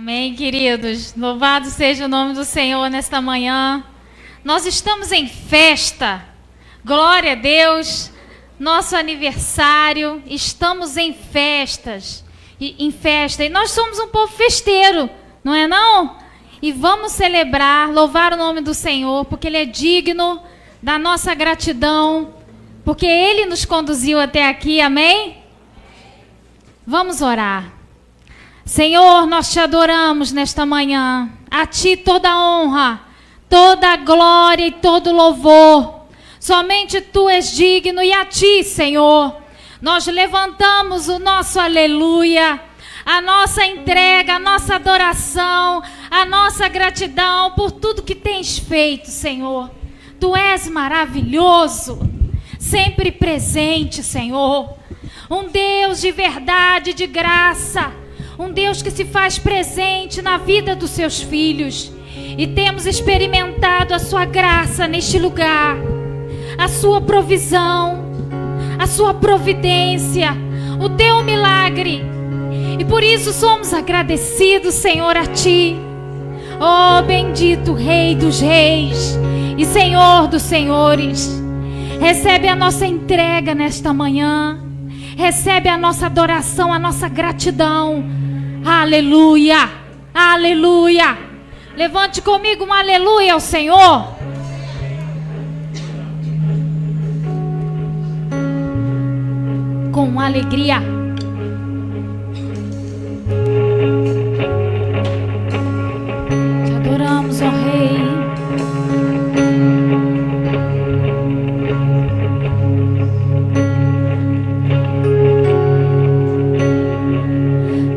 Amém, queridos. Louvado seja o nome do Senhor nesta manhã. Nós estamos em festa. Glória a Deus. Nosso aniversário. Estamos em festas. Em festa. E nós somos um povo festeiro, não é não? E vamos celebrar, louvar o nome do Senhor, porque Ele é digno da nossa gratidão, porque Ele nos conduziu até aqui. Amém? Vamos orar. Senhor, nós te adoramos nesta manhã. A ti toda a honra, toda a glória e todo louvor. Somente tu és digno e a ti, Senhor, nós levantamos o nosso aleluia, a nossa entrega, a nossa adoração, a nossa gratidão por tudo que tens feito, Senhor. Tu és maravilhoso, sempre presente, Senhor. Um Deus de verdade, de graça. Um Deus que se faz presente na vida dos seus filhos. E temos experimentado a sua graça neste lugar. A sua provisão. A sua providência. O teu milagre. E por isso somos agradecidos, Senhor, a ti. Oh, bendito Rei dos Reis e Senhor dos Senhores. Recebe a nossa entrega nesta manhã. Recebe a nossa adoração, a nossa gratidão. Aleluia, aleluia. Levante comigo um aleluia ao Senhor. Com alegria. Te adoramos, ó Rei.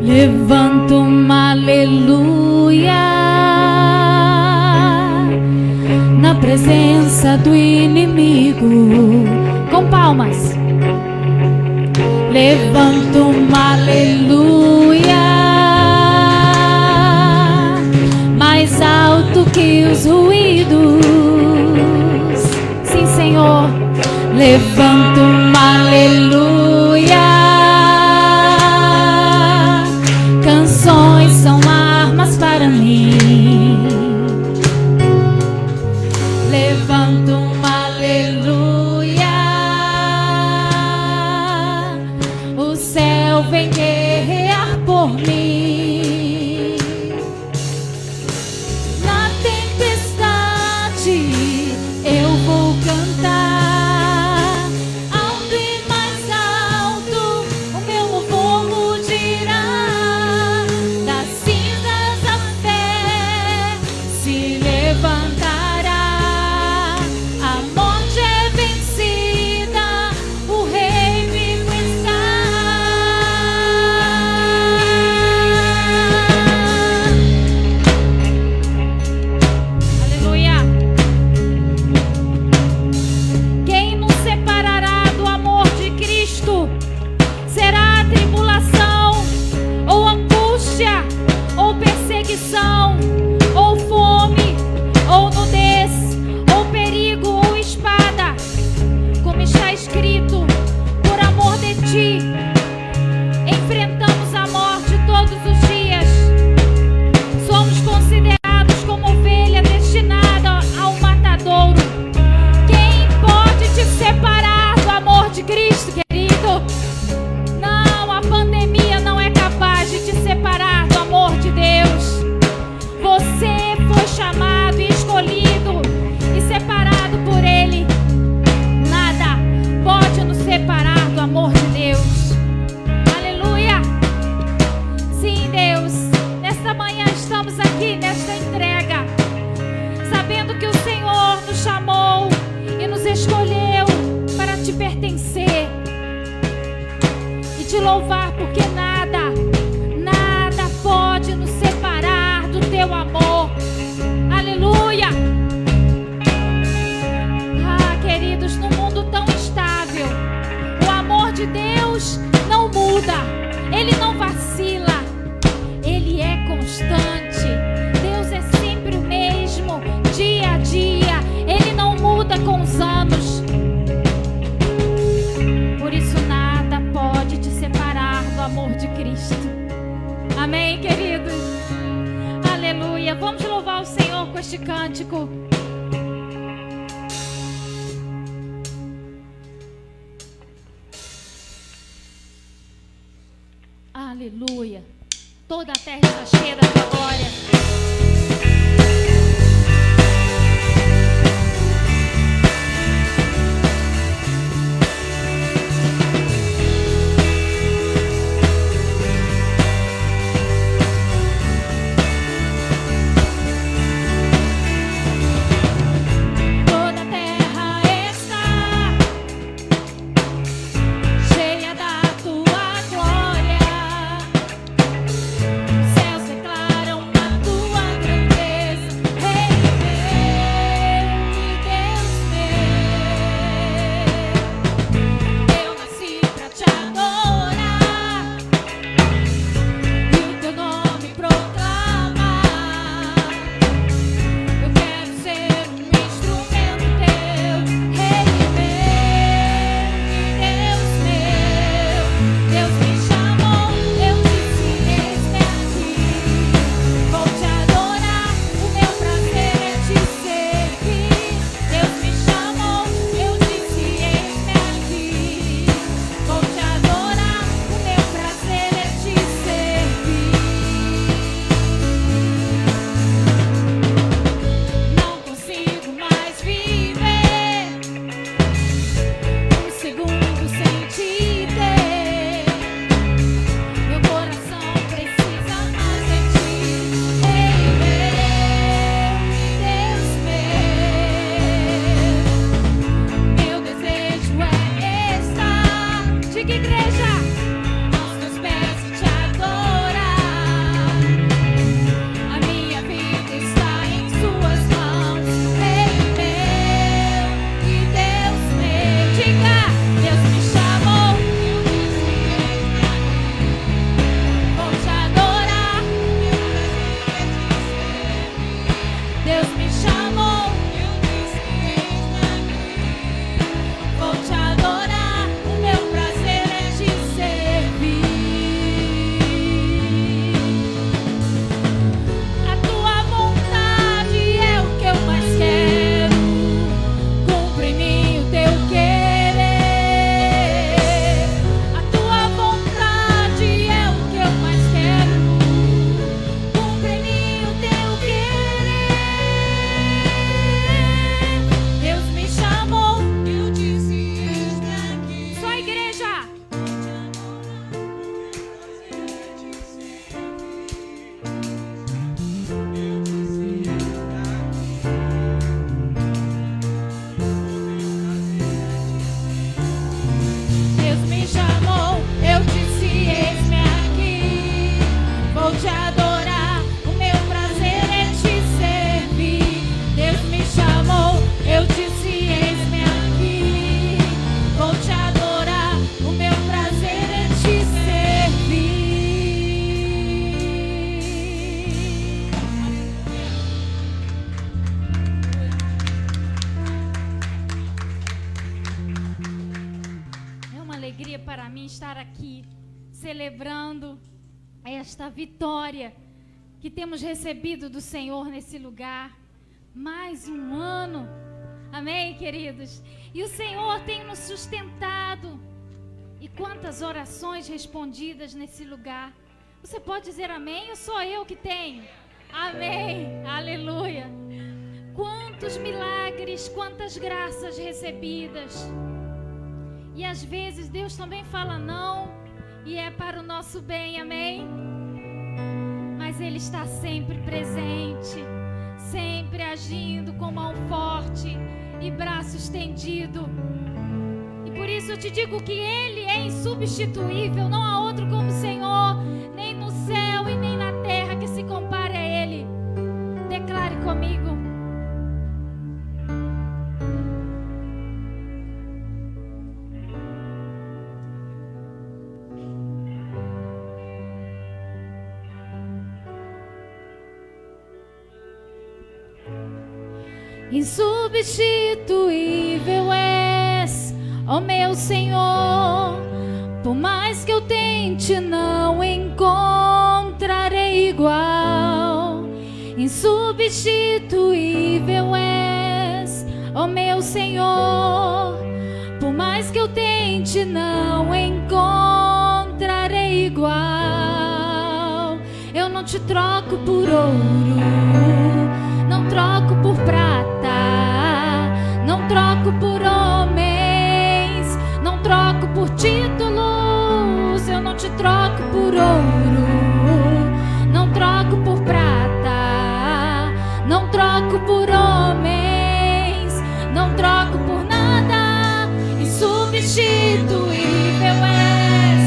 Levanto uma aleluia na presença do inimigo. Com palmas. Levanto uma aleluia mais alto que os ruídos. Sim, Senhor. Levanto uma aleluia. Canções são armas para mim. Levanto uma aleluia. O céu vem guerrear por mim. Na tempestade eu vou cantar. Alto e mais alto o meu louvor mudirá. Das cinzas a fé se levantará. A morte é vencida, o Rei vivo está. Aleluia. Quem nos separará do amor de Cristo? Será a tribulação, ou angústia, ou perseguição, ou fome, ou nudez, ou perigo, ou espada. Como está escrito, por amor de ti, enfrentamos a morte todos os dias. Somos considerados como ovelha destinada ao matadouro. Quem pode te separar do amor de Cristo, querido? Não, a pandemia não é capaz de te separar do amor de Deus. Você foi chamado e escolhido e separado por Ele. Nada pode nos separar do amor de Deus. Aleluia. Sim, Deus, nesta manhã estamos aqui nesta entrega, sabendo que o Senhor nos chamou e nos escolheu para te pertencer e te louvar, porque nada pode nos separar do teu amor. Aleluia. Ah, queridos, num mundo tão instável, o amor de Deus não muda, Ele não vacila, Ele é constante. Deus é sempre o mesmo, dia a dia, Ele não muda com os anos. Por isso nada pode te separar do amor de Cristo. Amém, queridos? este cântico. Aleluia. Toda a terra está cheia da tua glória. Celebrando esta vitória que temos recebido do Senhor nesse lugar. Mais um ano, amém, queridos? E o Senhor tem nos sustentado. E quantas orações respondidas nesse lugar. Você pode dizer amém? Ou sou eu que tenho? Amém, aleluia. Quantos milagres, quantas graças recebidas. E às vezes Deus também fala não. E é para o nosso bem, amém? Mas Ele está sempre presente, sempre agindo com mão forte e braço estendido. E por isso eu te digo que Ele é insubstituível, não há outro como o Senhor, nem no céu e nem na terra que se compare a Ele. Declare comigo. Insubstituível és, ó meu Senhor. Por mais que eu tente, não encontrarei igual. Insubstituível insubstituível és, ó meu Senhor. Por mais que eu tente, não encontrarei igual. Eu não te troco por ouro, não troco por prata, não troco por homens, não troco por títulos. Eu não te troco por ouro, não troco por prata, não troco por homens, não troco por nada. Insubstituível és,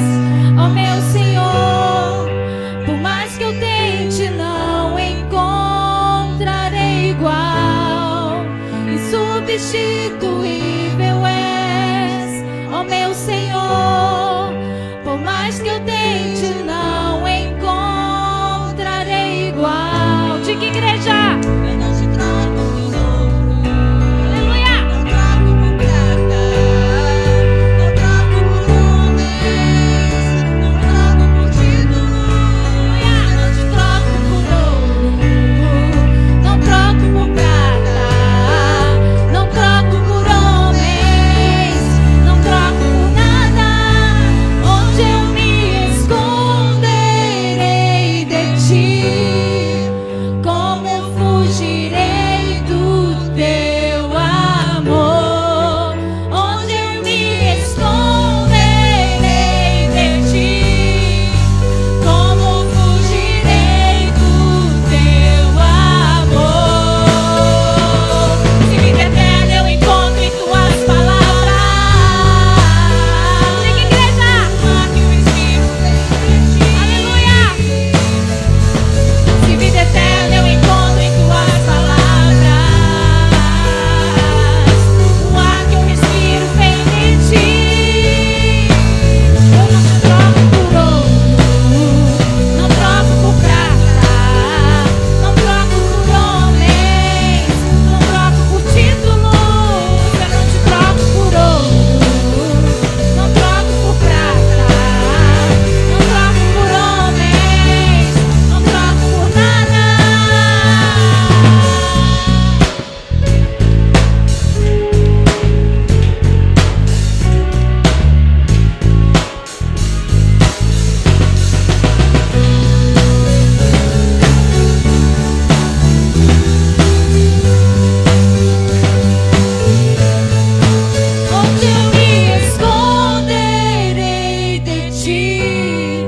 ó meu Senhor. Por mais que eu tente, não encontrarei igual. Insubstituível és, ó meu Senhor. Por mais que eu tente, não encontrarei igual. Diga, igreja. Eu não te troco por ouro, Aleluia. não troco por prata, não troco por homens, não troco por títulos. Eu não te troco por ouro, não troco por prata, não troco por homens, não troco por nada. Onde eu me esconderei de ti? Como fugirei do teu amor? Onde eu me esconderei de ti? Como fugirei do teu amor? Se vida eterna eu encontro em tuas palavras. Diga, igreja. Que o Espírito vem de ti. Aleluia. Se vida eterna eu encontro em tuas palavras. O ar que eu respiro vem de ti. Eu não te troco por ouro, não troco por prata, não troco por homens, não troco por títulos. Eu não te troco por ouro, não troco por prata, não troco por homens, não troco por nada. Onde eu me esconderei de ti?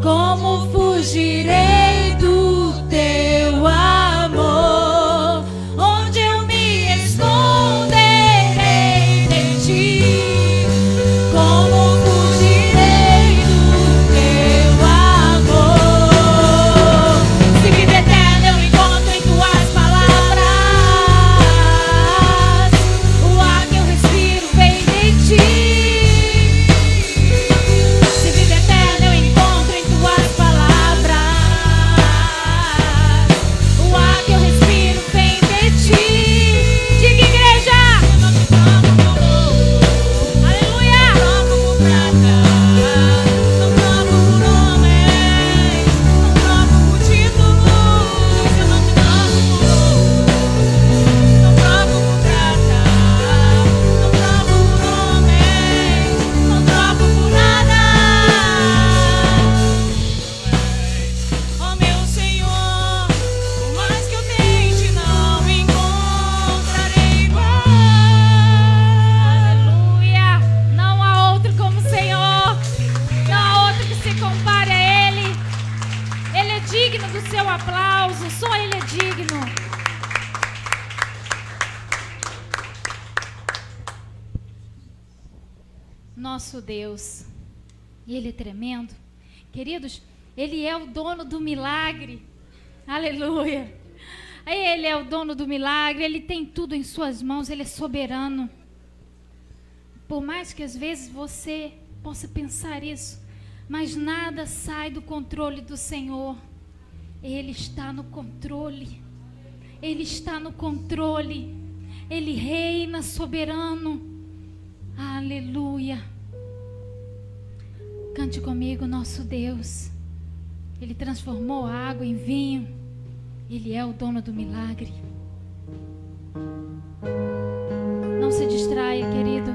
Como fugirei do teu amor? Onde eu me esconderei de ti? Como fugirei do teu amor? Se vida eterna eu encontro em tuas palavras. O ar que eu respiro vem de ti. Se vida eterna eu encontro em tuas palavras. O ar que eu respiro vem de ti. Diga, igreja. Eu não te troco por ouro, Aleluia. não troco por prata, não troco por homens, não troco por títulos. Eu não te troco por ouro, não troco por prata, não troco por homens, não troco por nada. Ó meu Senhor, por mais que eu tente, não encontrarei igual. Aleluia. Não há outro como o Senhor. Não há outro que se compare a Ele. Ele é digno do seu aplauso. Só Ele é digno. Nosso Deus. Ele é tremendo. Queridos, Ele é o dono do milagre. Aleluia. Ele é o dono do milagre. Ele tem tudo em suas mãos. Ele é soberano. Por mais que às vezes você possa pensar isso, mas nada sai do controle do Senhor. Ele está no controle. Ele está no controle. Ele reina soberano. Aleluia. Cante comigo, nosso Deus. Ele transformou a água em vinho. Ele é o dono do milagre. Não se distraia, querido.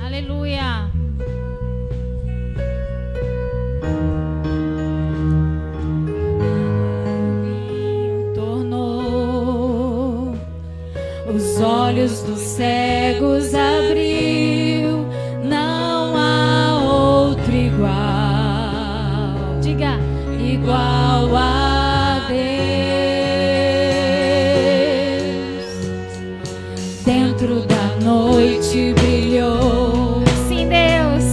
Aleluia. Tornou os olhos dos cegos, abriu, não há outro igual. Diga, igual a Deus. Dentro da noite brilhou, sim, Deus,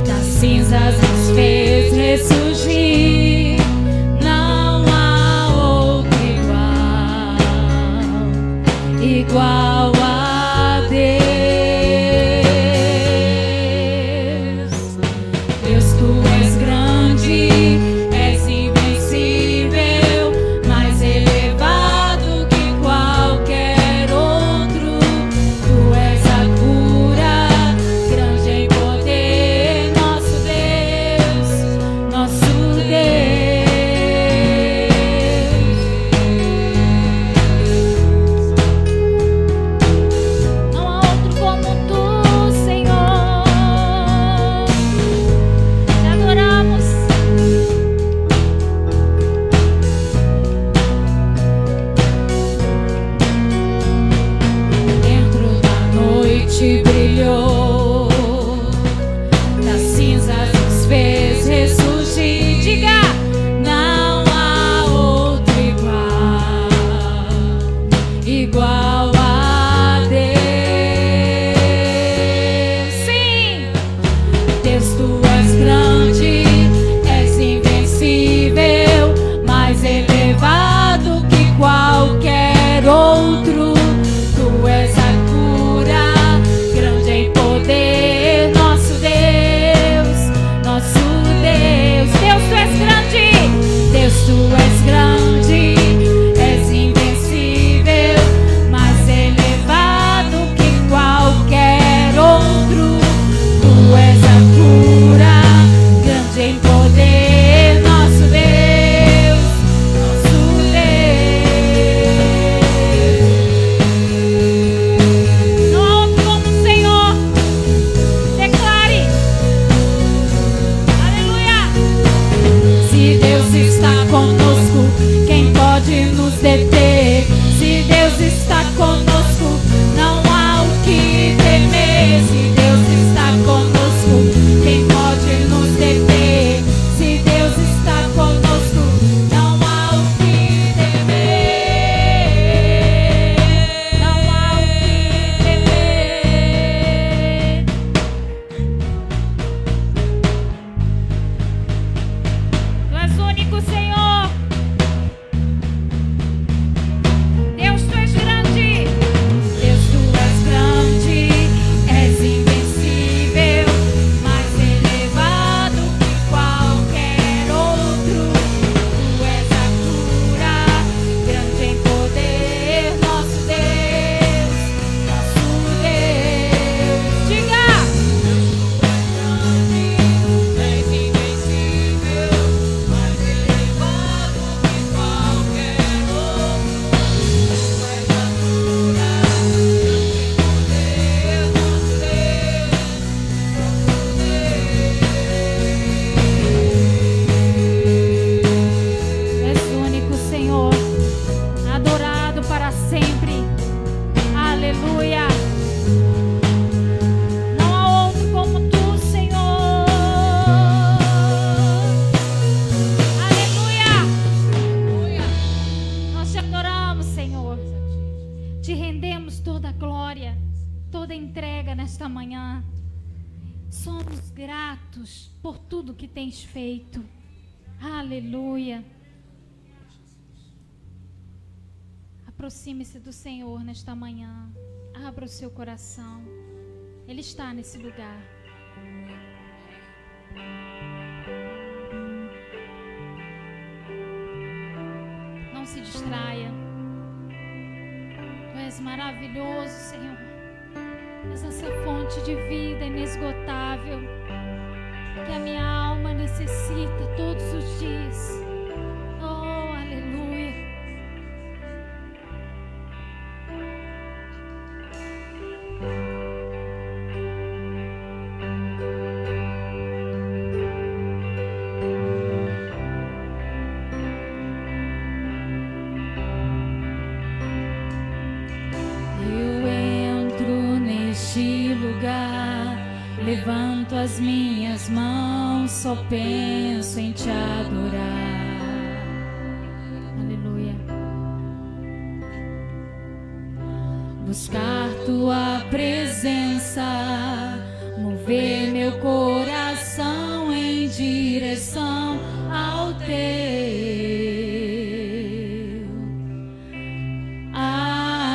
das cinzas nos fez ressurgir. Não há outro igual a Deus. Deus, tu és grande, és invencível, mais elevado que qualquer outro. Tu és a cura, grande em poder, nosso Deus, nosso Deus. Não há outro como tu, Senhor. Te adoramos. Dentro da noite brilhou, das cinzas nos fez ressurgir. Diga, não há outro igual a Deus. Sim, Deus, tu és grande, és invencível, mais elevado que qualquer outro. Tu és a cura, grande em poder, nosso Deus, nosso Deus. Deus, tu és grande, Deus, tu és grande, és invencível, mais elevado que qualquer outro. Tu és a cura, grande em poder, nosso Deus, nosso Deus. Não há outro como o Senhor. Declare. Aleluia. Se Deus está conosco, quem pode nos deter? Se Deus está conosco, não há o que temer. Se Deus está conosco, quem pode nos deter? Se Deus está conosco, não há o que temer. Não há o que temer. Tu és o único, Senhor. Deus, tu és grande. Deus, tu és grande, és invencível, mais elevado que qualquer outro. Tu és a cura, grande em poder, nosso Deus, nosso Deus. Diga! És invencível, mais elevado que qualquer outro. Tu és a cura, Tu és o único, Senhor, adorado para sempre. Aleluia. Não há outro como tu, Senhor. Aleluia. Nós te adoramos, Senhor. Te rendemos toda a glória, toda a entrega nesta manhã. Somos gratos por tudo que tens feito. Aleluia. Aproxime-se do Senhor nesta manhã. Abra o seu coração. Ele está nesse lugar. distraia. Tu és maravilhoso, Senhor. És essa fonte de vida inesgotável que a minha alma necessita todos os dias. Oh, aleluia. Levanto as minhas mãos, só penso em te adorar. Aleluia. Buscar tua presença, mover meu coração em direção ao teu.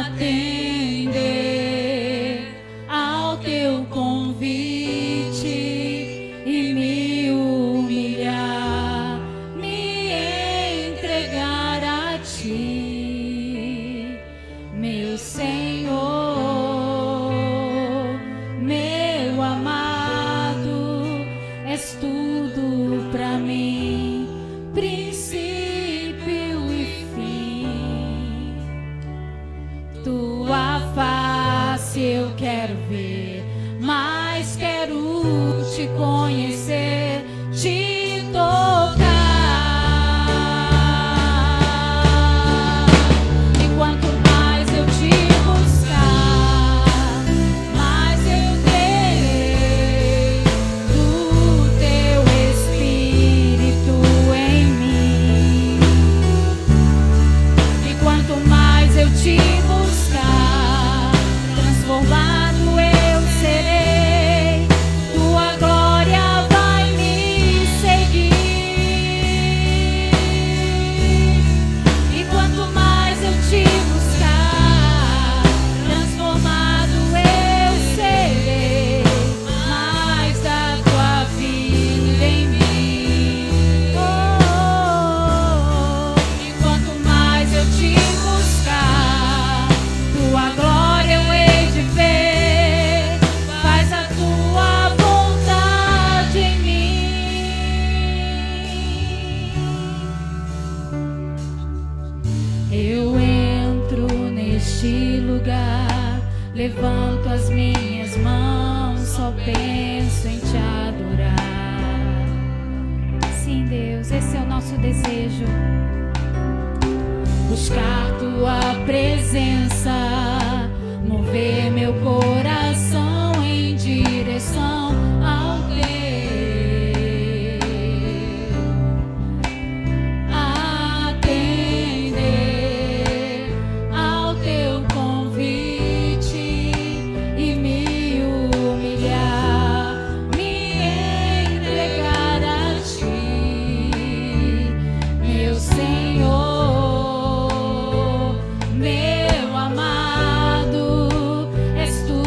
Atender ao teu convite. Eu quero ver, mas quero te conhecer, te tocar. E quanto mais eu te buscar, mais eu terei do teu Espírito em mim. E quanto mais eu te buscar, transformado eu serei, tua glória vai me seguir. E quanto mais eu te buscar, transformado eu serei, mais da tua vida em mim. E quanto mais eu te buscar, tua glória eu hei de ver, faz a tua vontade em mim. Eu entro neste lugar, levanto as minhas mãos, só penso em te adorar. Sim, Deus, esse é o nosso desejo. Buscar tua presença, mover meu coração em direção ao teu. Atender ao teu convite e me humilhar, me entregar a ti, meu Senhor, meu amado, és tu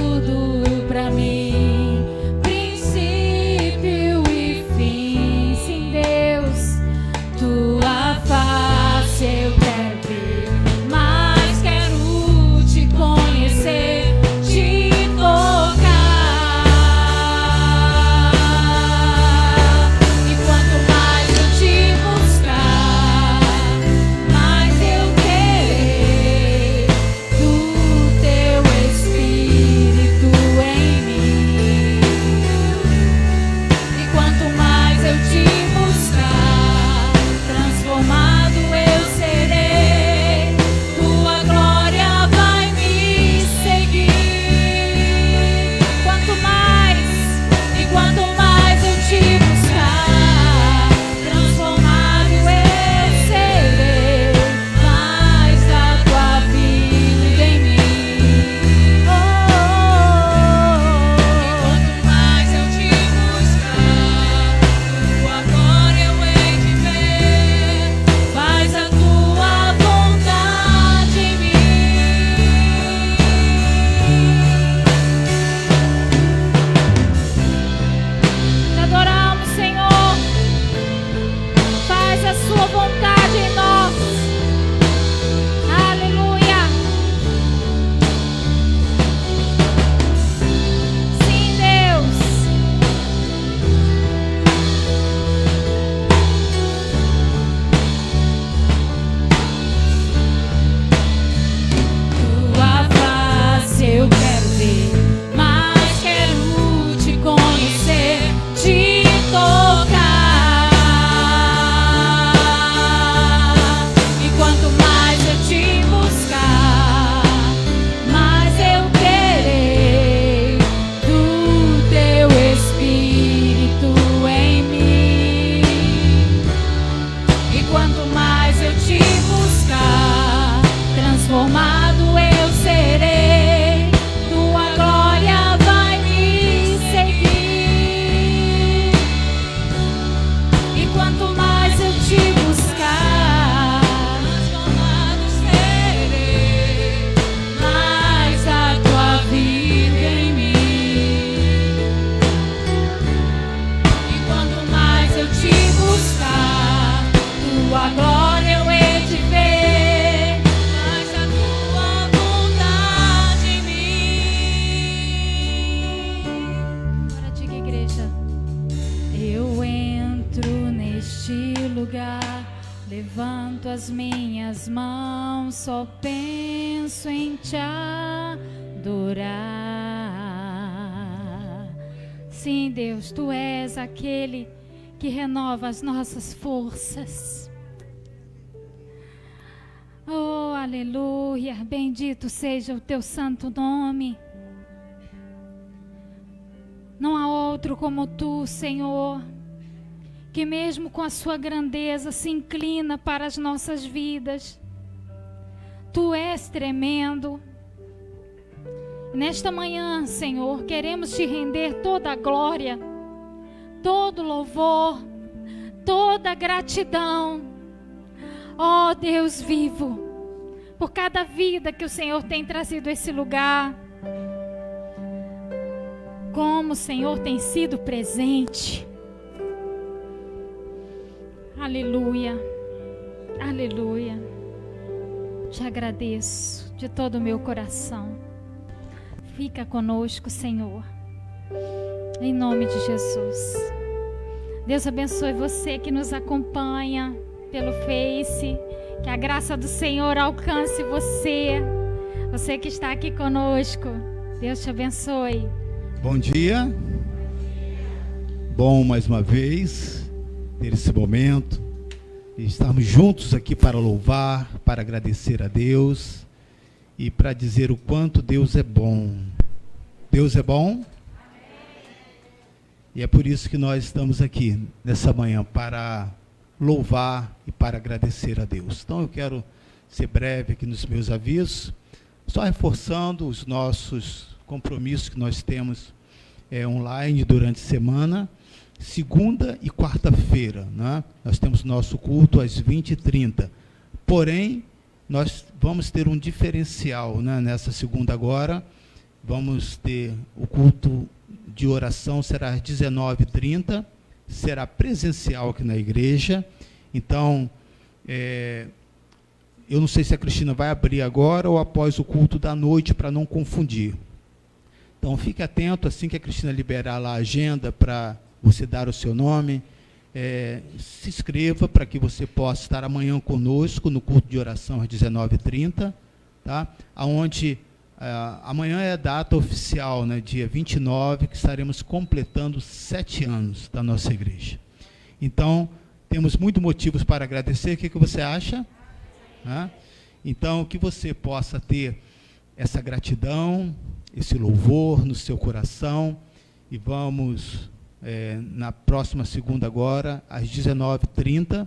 Levanto as minhas mãos, só penso em te adorar. Sim, Deus, tu és aquele que renova as nossas forças. Oh, aleluia, bendito seja o teu santo nome. Não há outro como tu, Senhor, que mesmo com a sua grandeza se inclina para as nossas vidas. Tu és tremendo. Nesta manhã, Senhor, queremos te render toda a glória, todo louvor, toda a gratidão. Ó Deus vivo, por cada vida que o Senhor tem trazido a esse lugar, como o Senhor tem sido presente. Aleluia, aleluia. Te agradeço de todo o meu coração. Fica conosco, Senhor, em nome de Jesus. Deus abençoe você que nos acompanha pelo Face. Que a graça do Senhor alcance você. Você que está aqui conosco. Deus te abençoe. Bom dia. Bom, mais uma vez, ter esse momento e estarmos juntos aqui para louvar, para agradecer a Deus e para dizer o quanto Deus é bom. Deus é bom? E é por isso que nós estamos aqui nessa manhã, para louvar e para agradecer a Deus. Então eu quero ser breve aqui nos meus avisos, só reforçando os nossos compromissos que nós temos online durante a semana. Segunda e quarta-feira, né? Nós temos nosso culto às 20h30. Porém, nós vamos ter um diferencial, né? Nessa segunda agora, vamos ter o culto de oração, será às 19h30, será presencial aqui na igreja. Então, eu não sei se a Cristina vai abrir agora ou após o culto da noite, para não confundir. Então, fique atento, assim que a Cristina liberar lá a agenda para você dar o seu nome, se inscreva para que você possa estar amanhã conosco no culto de oração às 19h30, tá? Onde amanhã é a data oficial, né, dia 29, que estaremos completando 7 anos da nossa igreja. Então, temos muitos motivos para agradecer. O que você acha? Então, que você possa ter essa gratidão, esse louvor no seu coração, e vamos, na próxima segunda agora, às 19h30,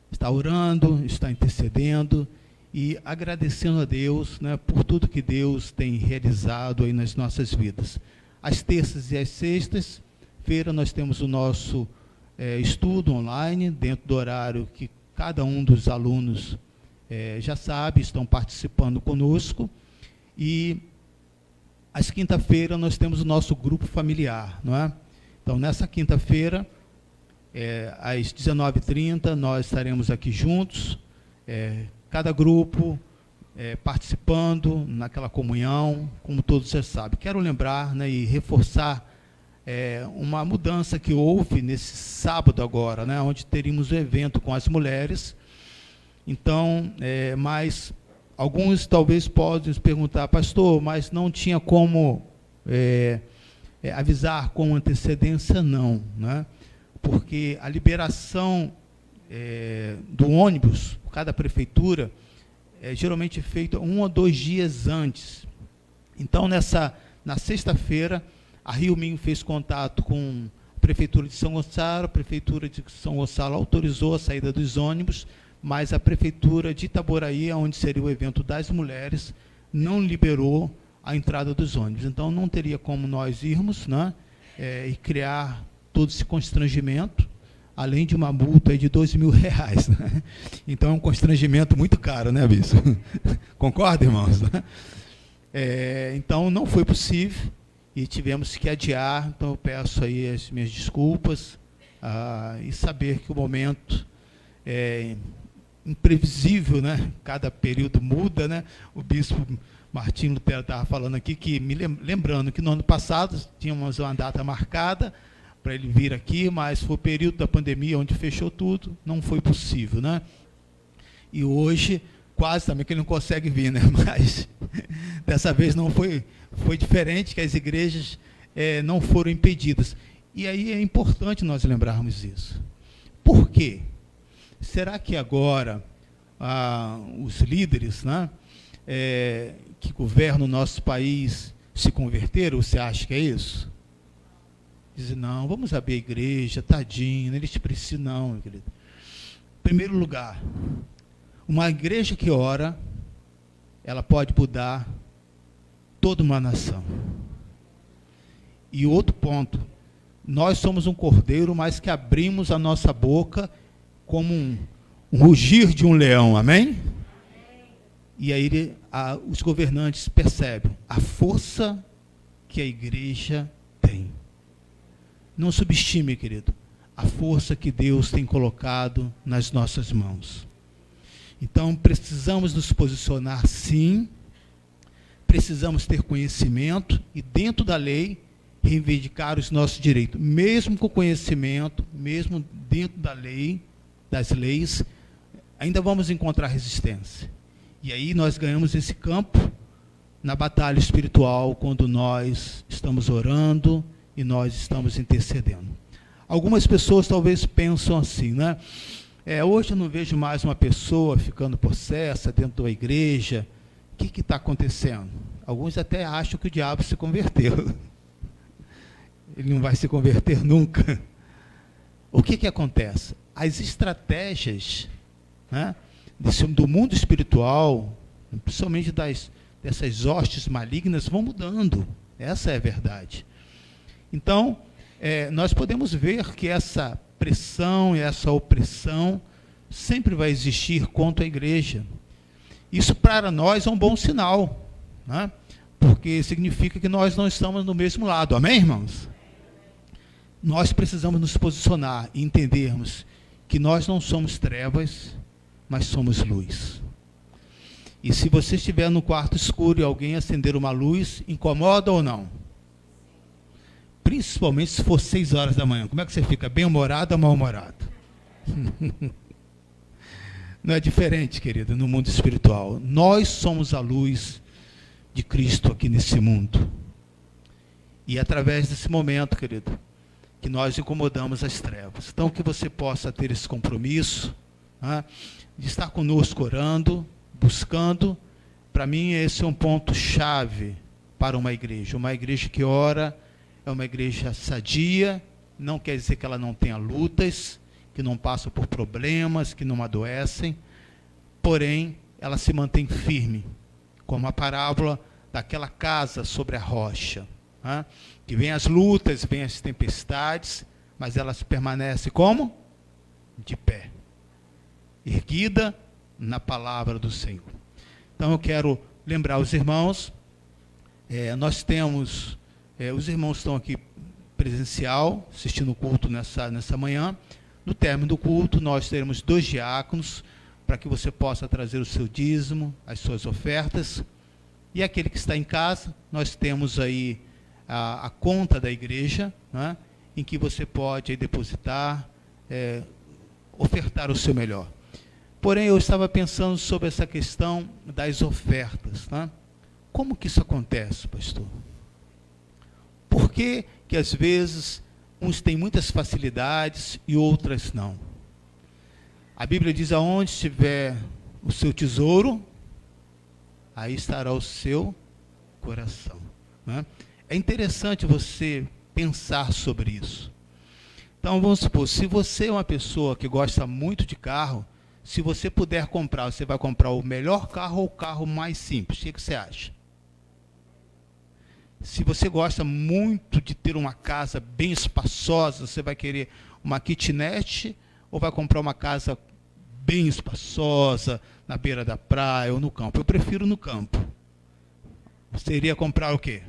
estar orando, estar intercedendo e agradecendo a Deus, né, por tudo que Deus tem realizado aí nas nossas vidas. Às terças e às sextas-feiras nós temos o nosso estudo online, dentro do horário que cada um dos alunos já sabe, estão participando conosco. E às quinta-feira nós temos o nosso grupo familiar, não é? Então, nessa quinta-feira, às 19h30, nós estaremos aqui juntos, cada grupo participando naquela comunhão, como todos já sabem. Quero lembrar, né, e reforçar uma mudança que houve nesse sábado agora, né, onde teríamos um evento com as mulheres. Então, mas alguns talvez podem nos perguntar: pastor, mas não tinha como avisar com antecedência? Não, né? Porque a liberação do ônibus, cada prefeitura, é geralmente feita 1 ou 2 dias antes. Então, na sexta-feira, a Rio Minho fez contato com a Prefeitura de São Gonçalo. A Prefeitura de São Gonçalo autorizou a saída dos ônibus, mas a Prefeitura de Itaboraí, onde seria o evento das mulheres, não liberou a entrada dos ônibus. Então, não teria como nós irmos, né, e criar todo esse constrangimento, além de uma multa aí de R$2.000, né? Então, é um constrangimento muito caro, né, bispo? Concorda, irmãos? Então, não foi possível e tivemos que adiar. Então, eu peço aí as minhas desculpas, e saber que o momento é imprevisível, né? Cada período muda, né? O bispo Martim Lutero estava falando aqui, que me lembrando que no ano passado tínhamos uma data marcada para ele vir aqui, mas foi o período da pandemia onde fechou tudo, não foi possível, né? E hoje, quase também que ele não consegue vir, né? Mas dessa vez não foi diferente, que as igrejas não foram impedidas. E aí é importante nós lembrarmos isso. Por quê? Será que agora os líderes, né, que governam o nosso país se converteram? Você acha que é isso? Dizem, não, vamos abrir a igreja, tadinho, eles precisam, não, meu querido. Em primeiro lugar, uma igreja que ora, ela pode mudar toda uma nação. E outro ponto, nós somos um cordeiro, mas que abrimos a nossa boca como um rugir de um leão, amém? E aí os governantes percebem a força que a igreja tem. Não subestime, querido, a força que Deus tem colocado nas nossas mãos. Então, precisamos nos posicionar, sim, precisamos ter conhecimento e, dentro da lei, reivindicar os nossos direitos. Mesmo com conhecimento, mesmo dentro da lei, das leis, ainda vamos encontrar resistência. E aí nós ganhamos esse campo na batalha espiritual, quando nós estamos orando e nós estamos intercedendo. Algumas pessoas talvez pensam assim, né? Hoje eu não vejo mais uma pessoa ficando possessa dentro da igreja. O que está acontecendo? Alguns até acham que o diabo se converteu. Ele não vai se converter nunca. O que acontece? As estratégias, né, do mundo espiritual, principalmente dessas hostes malignas, vão mudando. Essa é a verdade. Então, nós podemos ver que essa pressão e essa opressão sempre vai existir contra a igreja. Isso para nós é um bom sinal, né? Porque significa que nós não estamos no mesmo lado. Amém, irmãos? Nós precisamos nos posicionar e entendermos que nós não somos trevas, mas somos luz. E se você estiver no quarto escuro e alguém acender uma luz, incomoda ou não? Principalmente se for 6 horas da manhã. Como é que você fica? Bem-humorado ou mal-humorado? Não é diferente, querido, no mundo espiritual. Nós somos a luz de Cristo aqui nesse mundo. E através desse momento, querido, que nós incomodamos as trevas. Então, que você possa ter esse compromisso, né, de estar conosco orando, buscando. Para mim, esse é um ponto-chave para uma igreja. Uma igreja que ora é uma igreja sadia, não quer dizer que ela não tenha lutas, que não passa por problemas, que não adoecem, porém, ela se mantém firme, como a parábola daquela casa sobre a rocha, né? Que vem as lutas, vem as tempestades, mas ela permanece como? De pé, erguida na palavra do Senhor. Então eu quero lembrar os irmãos, nós temos, os irmãos estão aqui presencial, assistindo o culto nessa manhã. No término do culto, nós teremos 2 diáconos, para que você possa trazer o seu dízimo, as suas ofertas. E aquele que está em casa, nós temos aí a conta da igreja, né, em que você pode aí depositar, ofertar o seu melhor. Porém, eu estava pensando sobre essa questão das ofertas, né? Como que isso acontece, pastor? Por que às vezes uns têm muitas facilidades e outras não? A Bíblia diz: aonde estiver o seu tesouro, aí estará o seu coração, né? É interessante você pensar sobre isso. Então, vamos supor, se você é uma pessoa que gosta muito de carro, se você puder comprar, você vai comprar o melhor carro ou o carro mais simples? O que você acha? Se você gosta muito de ter uma casa bem espaçosa, você vai querer uma kitnet ou vai comprar uma casa bem espaçosa, na beira da praia ou no campo? Eu prefiro no campo. Você iria comprar o quê?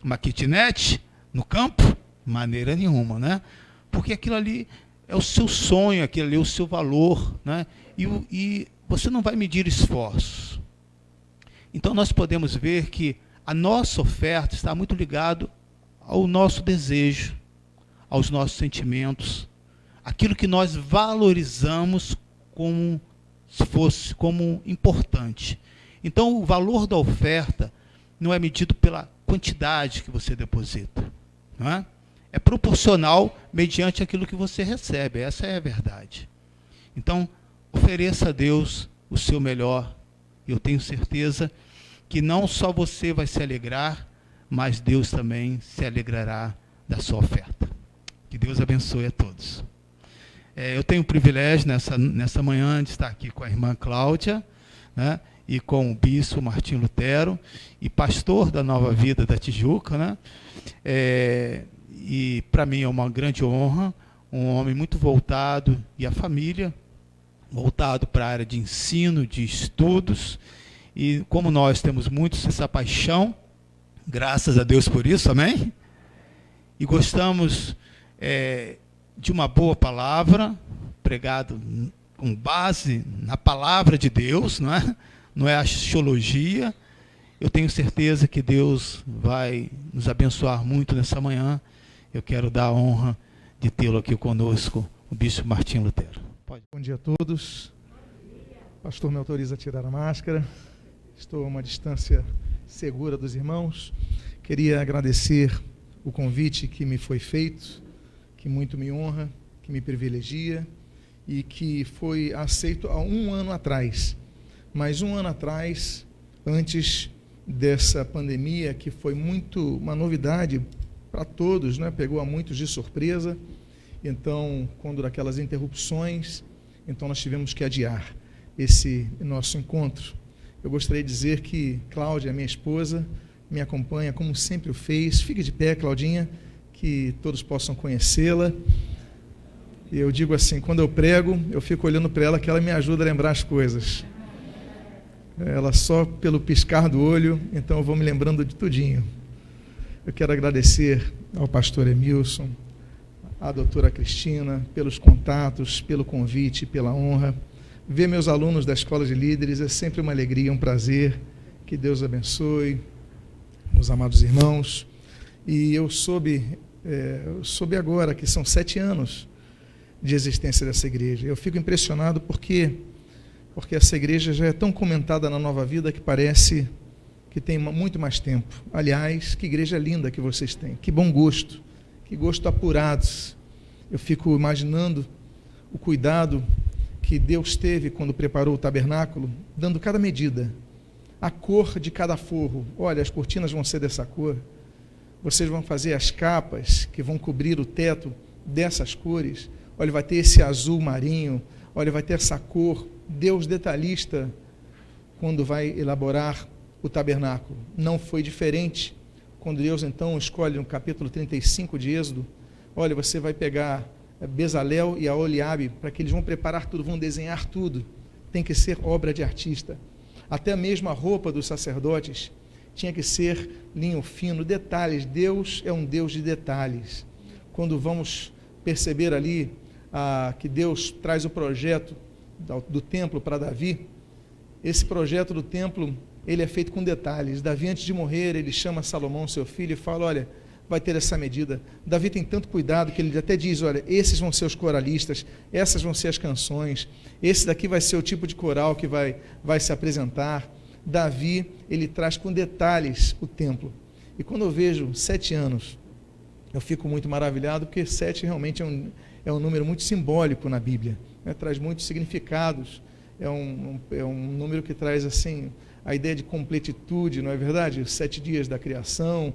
Uma kitnet no campo? Maneira nenhuma, né? Porque aquilo ali é o seu sonho, aquilo ali é o seu valor, né? E você não vai medir esforços. Então nós podemos ver que a nossa oferta está muito ligado ao nosso desejo, aos nossos sentimentos, aquilo que nós valorizamos como se fosse como importante. Então, o valor da oferta não é medido pela quantidade que você deposita, não é? É proporcional mediante aquilo que você recebe. Essa é a verdade. Então, ofereça a Deus o seu melhor. Eu tenho certeza que não só você vai se alegrar, mas Deus também se alegrará da sua oferta. Que Deus abençoe a todos. Eu tenho o privilégio nessa manhã de estar aqui com a irmã Cláudia, né, e com o bispo Martim Lutero, e pastor da Nova Vida da Tijuca, né? E para mim é uma grande honra, um homem muito voltado, e a família, voltado para a área de ensino, de estudos, e como nós temos muito essa paixão, graças a Deus por isso, amém? E gostamos de uma boa palavra, pregado com base na palavra de Deus, não é axiologia. Eu tenho certeza que Deus vai nos abençoar muito nessa manhã. Eu quero dar a honra de tê-lo aqui conosco, o bispo Martim Lutero. Pode. Bom dia a todos. O pastor me autoriza a tirar a máscara. Estou a uma distância segura dos irmãos. Queria agradecer o convite que me foi feito, que muito me honra, que me privilegia e que foi aceito há 1 ano atrás. Mas 1 ano atrás, antes dessa pandemia, que foi uma novidade para todos, né? Pegou a muitos de surpresa. Então, quando daquelas interrupções, então nós tivemos que adiar esse nosso encontro. Eu gostaria de dizer que Cláudia, minha esposa, me acompanha como sempre o fez. Fique de pé, Claudinha, que todos possam conhecê-la. Eu digo assim, quando eu prego, eu fico olhando para ela, que ela me ajuda a lembrar as coisas. Ela só pelo piscar do olho, então eu vou me lembrando de tudinho. Eu quero agradecer ao pastor Emilson, à doutora Cristina, pelos contatos, pelo convite, pela honra. Ver meus alunos da Escola de Líderes é sempre uma alegria, um prazer. Que Deus abençoe, meus amados irmãos. E eu soube agora que são 7 anos de existência dessa igreja. Eu fico impressionado porque essa igreja já é tão comentada na Nova Vida que parece que tem muito mais tempo. Aliás, que igreja linda que vocês têm, que bom gosto, que gosto apurados. Eu fico imaginando o cuidado que Deus teve quando preparou o tabernáculo, dando cada medida, a cor de cada forro. Olha, as cortinas vão ser dessa cor, vocês vão fazer as capas que vão cobrir o teto dessas cores. Olha, vai ter esse azul marinho, olha, vai ter essa cor. Deus detalhista quando vai elaborar o tabernáculo. Não foi diferente quando Deus então escolhe no capítulo 35 de Êxodo, olha, você vai pegar Bezalel e Aholiabe, para que eles vão preparar tudo, vão desenhar tudo. Tem que ser obra de artista. Até mesmo a roupa dos sacerdotes tinha que ser linho fino, detalhes. Deus é um Deus de detalhes. Quando vamos perceber ali que Deus traz o projeto do templo para Davi, esse projeto do templo, ele é feito com detalhes. Davi, antes de morrer, ele chama Salomão, seu filho, e fala, olha, vai ter essa medida. Davi tem tanto cuidado que ele até diz, olha, esses vão ser os coralistas, essas vão ser as canções, esse daqui vai ser o tipo de coral que vai se apresentar. Davi, ele traz com detalhes o templo. E quando eu vejo 7 anos, eu fico muito maravilhado, porque 7 realmente é um número muito simbólico na Bíblia, né? Traz muitos significados, é um número que traz assim a ideia de completitude, não é verdade? Os 7 dias da criação.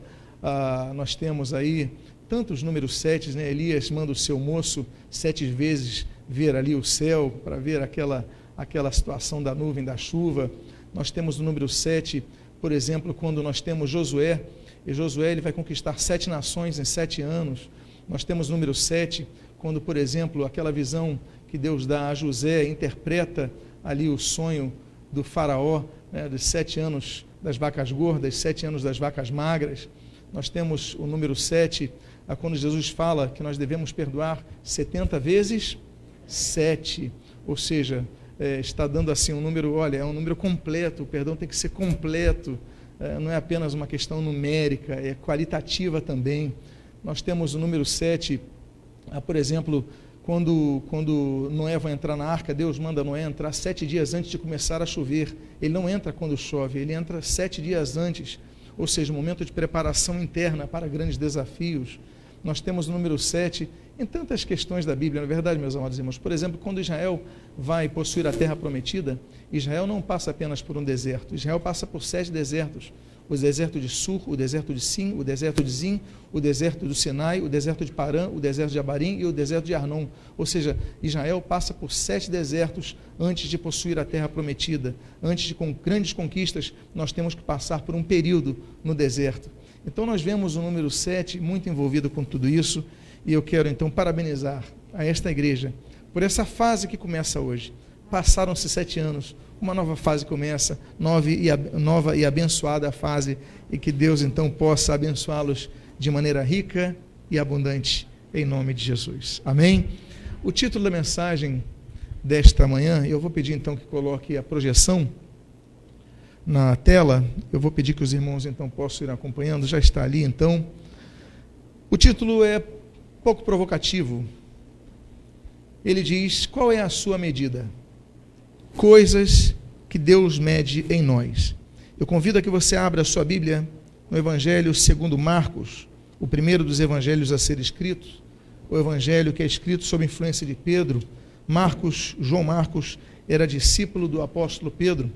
Nós temos aí tantos números 7, né? Elias manda o seu moço 7 vezes ver ali o céu, para ver aquela situação da nuvem, da chuva. Nós temos o número 7, por exemplo, quando nós temos Josué, e Josué ele vai conquistar 7 nações em 7 anos. Nós temos o número 7, quando, por exemplo, aquela visão que Deus dá a José, interpreta ali o sonho do faraó, né, dos 7 anos das vacas gordas, 7 anos das vacas magras. Nós temos o número 7, quando Jesus fala que nós devemos perdoar 70 vezes 7, ou seja, está dando assim um número, olha, é um número completo, o perdão tem que ser completo, não é apenas uma questão numérica, é qualitativa também. Nós temos o número 7 Por exemplo, quando Noé vai entrar na arca, Deus manda Noé entrar 7 dias antes de começar a chover. Ele não entra quando chove, ele entra 7 dias antes, ou seja, um momento de preparação interna para grandes desafios. Nós temos o número 7 em tantas questões da Bíblia, não é verdade, meus amados irmãos? Por exemplo, quando Israel vai possuir a terra prometida, Israel não passa apenas por um deserto, Israel passa por 7 desertos. O deserto de Sur, o deserto de Sim, o deserto de Zin, o deserto do Sinai, o deserto de Parã, o deserto de Abarim e o deserto de Arnon. Ou seja, Israel passa por 7 desertos antes de possuir a terra prometida. Antes de com grandes conquistas, nós temos que passar por um período no deserto. Então nós vemos o número 7 muito envolvido com tudo isso, e eu quero então parabenizar a esta igreja por essa fase que começa hoje. Passaram-se 7 anos, uma nova fase começa, nova e abençoada fase, e que Deus então possa abençoá-los de maneira rica e abundante, em nome de Jesus. Amém? O título da mensagem desta manhã, eu vou pedir então que coloque a projeção na tela, eu vou pedir que os irmãos então possam ir acompanhando, já está ali então. O título é pouco provocativo. Ele diz: qual é a sua medida? Coisas que Deus mede em nós. Eu convido a que você abra a sua Bíblia no Evangelho segundo Marcos, o primeiro dos evangelhos a ser escrito, o evangelho que é escrito sob influência de Pedro. João Marcos era discípulo do apóstolo Pedro.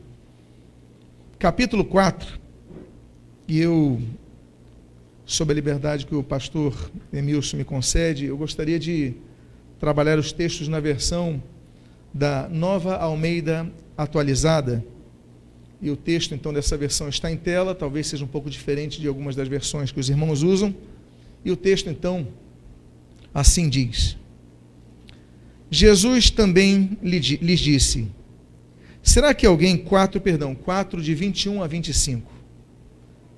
Capítulo 4, e eu, sob a liberdade que o pastor Emilson me concede, eu gostaria de trabalhar os textos na versão da Nova Almeida Atualizada, e o texto então dessa versão está em tela, talvez seja um pouco diferente de algumas das versões que os irmãos usam, e o texto então assim diz: Jesus também lhes disse: será que alguém, 4 de 21 a 25,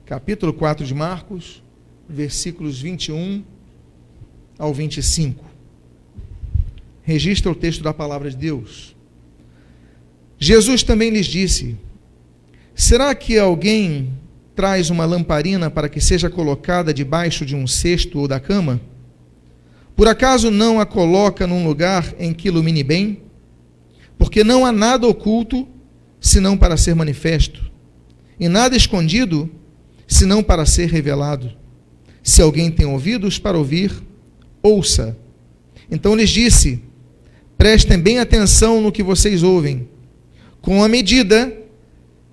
capítulo 4 de Marcos, versículos 21 ao 25, registra o texto da palavra de Deus. Jesus também lhes disse: será que alguém traz uma lamparina para que seja colocada debaixo de um cesto ou da cama? Por acaso não a coloca num lugar em que ilumine bem? Porque não há nada oculto, senão para ser manifesto, e nada escondido, senão para ser revelado. Se alguém tem ouvidos para ouvir, ouça. Então lhes disse: prestem bem atenção no que vocês ouvem. Com a medida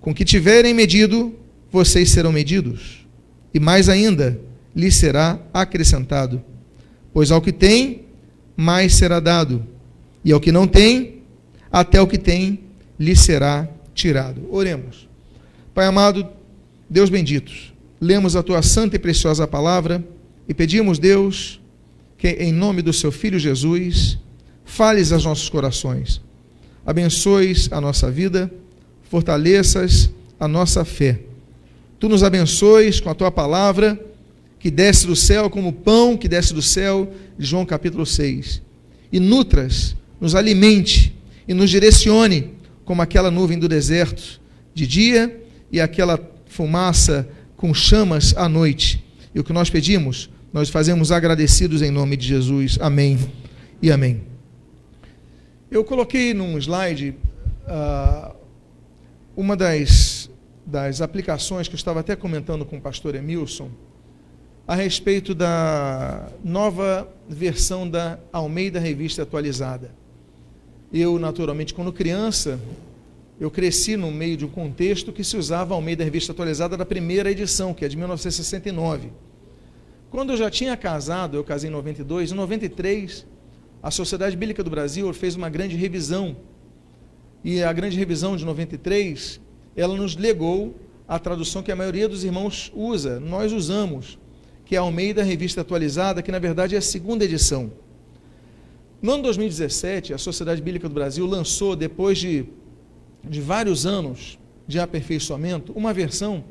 com que tiverem medido, vocês serão medidos, e mais ainda, lhes será acrescentado. Pois ao que tem, mais será dado, e ao que não tem, até o que tem, lhe será tirado. Oremos. Pai amado, Deus bendito, lemos a tua santa e preciosa palavra, e pedimos, Deus, que em nome do seu Filho Jesus, fales aos nossos corações, abençoes a nossa vida, fortaleças a nossa fé. Tu nos abençoes com a tua palavra, que desce do céu como o pão que desce do céu, de João capítulo 6. E nutras, nos alimente e nos direcione como aquela nuvem do deserto de dia e aquela fumaça com chamas à noite. E o que nós pedimos, nós fazemos agradecidos em nome de Jesus. Amém e amém. Eu coloquei num slide uma das aplicações que eu estava até comentando com o pastor Emilson, a respeito da nova versão da Almeida Revista Atualizada. Eu, naturalmente, quando criança, eu cresci no meio de um contexto que se usava a Almeida Revista Atualizada da primeira edição, que é de 1969. Quando eu já tinha casado, eu casei em 92, em 93, a Sociedade Bíblica do Brasil fez uma grande revisão, e a grande revisão de 93, ela nos legou a tradução que a maioria dos irmãos usa, nós usamos, que é a Almeida Revista Atualizada, que na verdade é a segunda edição. No ano 2017, a Sociedade Bíblica do Brasil lançou, depois de vários anos de aperfeiçoamento, uma versão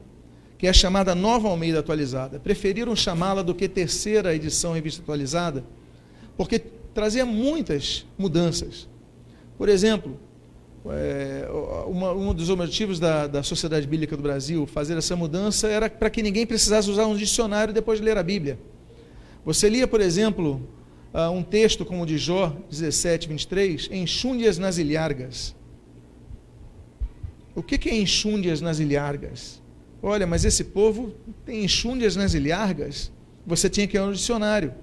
que é chamada Nova Almeida Atualizada. Preferiram chamá-la do que terceira edição Revista Atualizada, porque trazia muitas mudanças. Por exemplo, um dos objetivos da Sociedade Bíblica do Brasil fazer essa mudança era para que ninguém precisasse usar um dicionário depois de ler a Bíblia. Você lia, por exemplo, um texto como o de Jó 17, 23, enxúndias nas ilhargas. O que é enxúndias nas ilhargas? Olha, mas esse povo tem enxúndias nas ilhargas? Você tinha que ir no dicionário.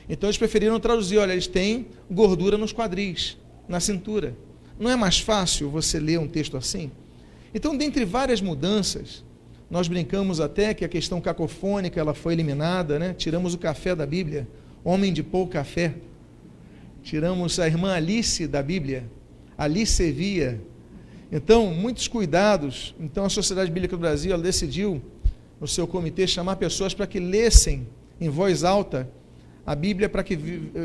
Então eles preferiram traduzir, olha, eles têm gordura nos quadris, na cintura. Não é mais fácil você ler um texto assim? Então, dentre várias mudanças, nós brincamos até que a questão cacofônica ela foi eliminada, né? Tiramos o café da Bíblia, homem de pouco café. Tiramos a irmã Alice da Bíblia, Alice via. Então, muitos cuidados. Então, a Sociedade Bíblica do Brasil ela decidiu, no seu comitê, chamar pessoas para que lessem em voz alta a Bíblia, para que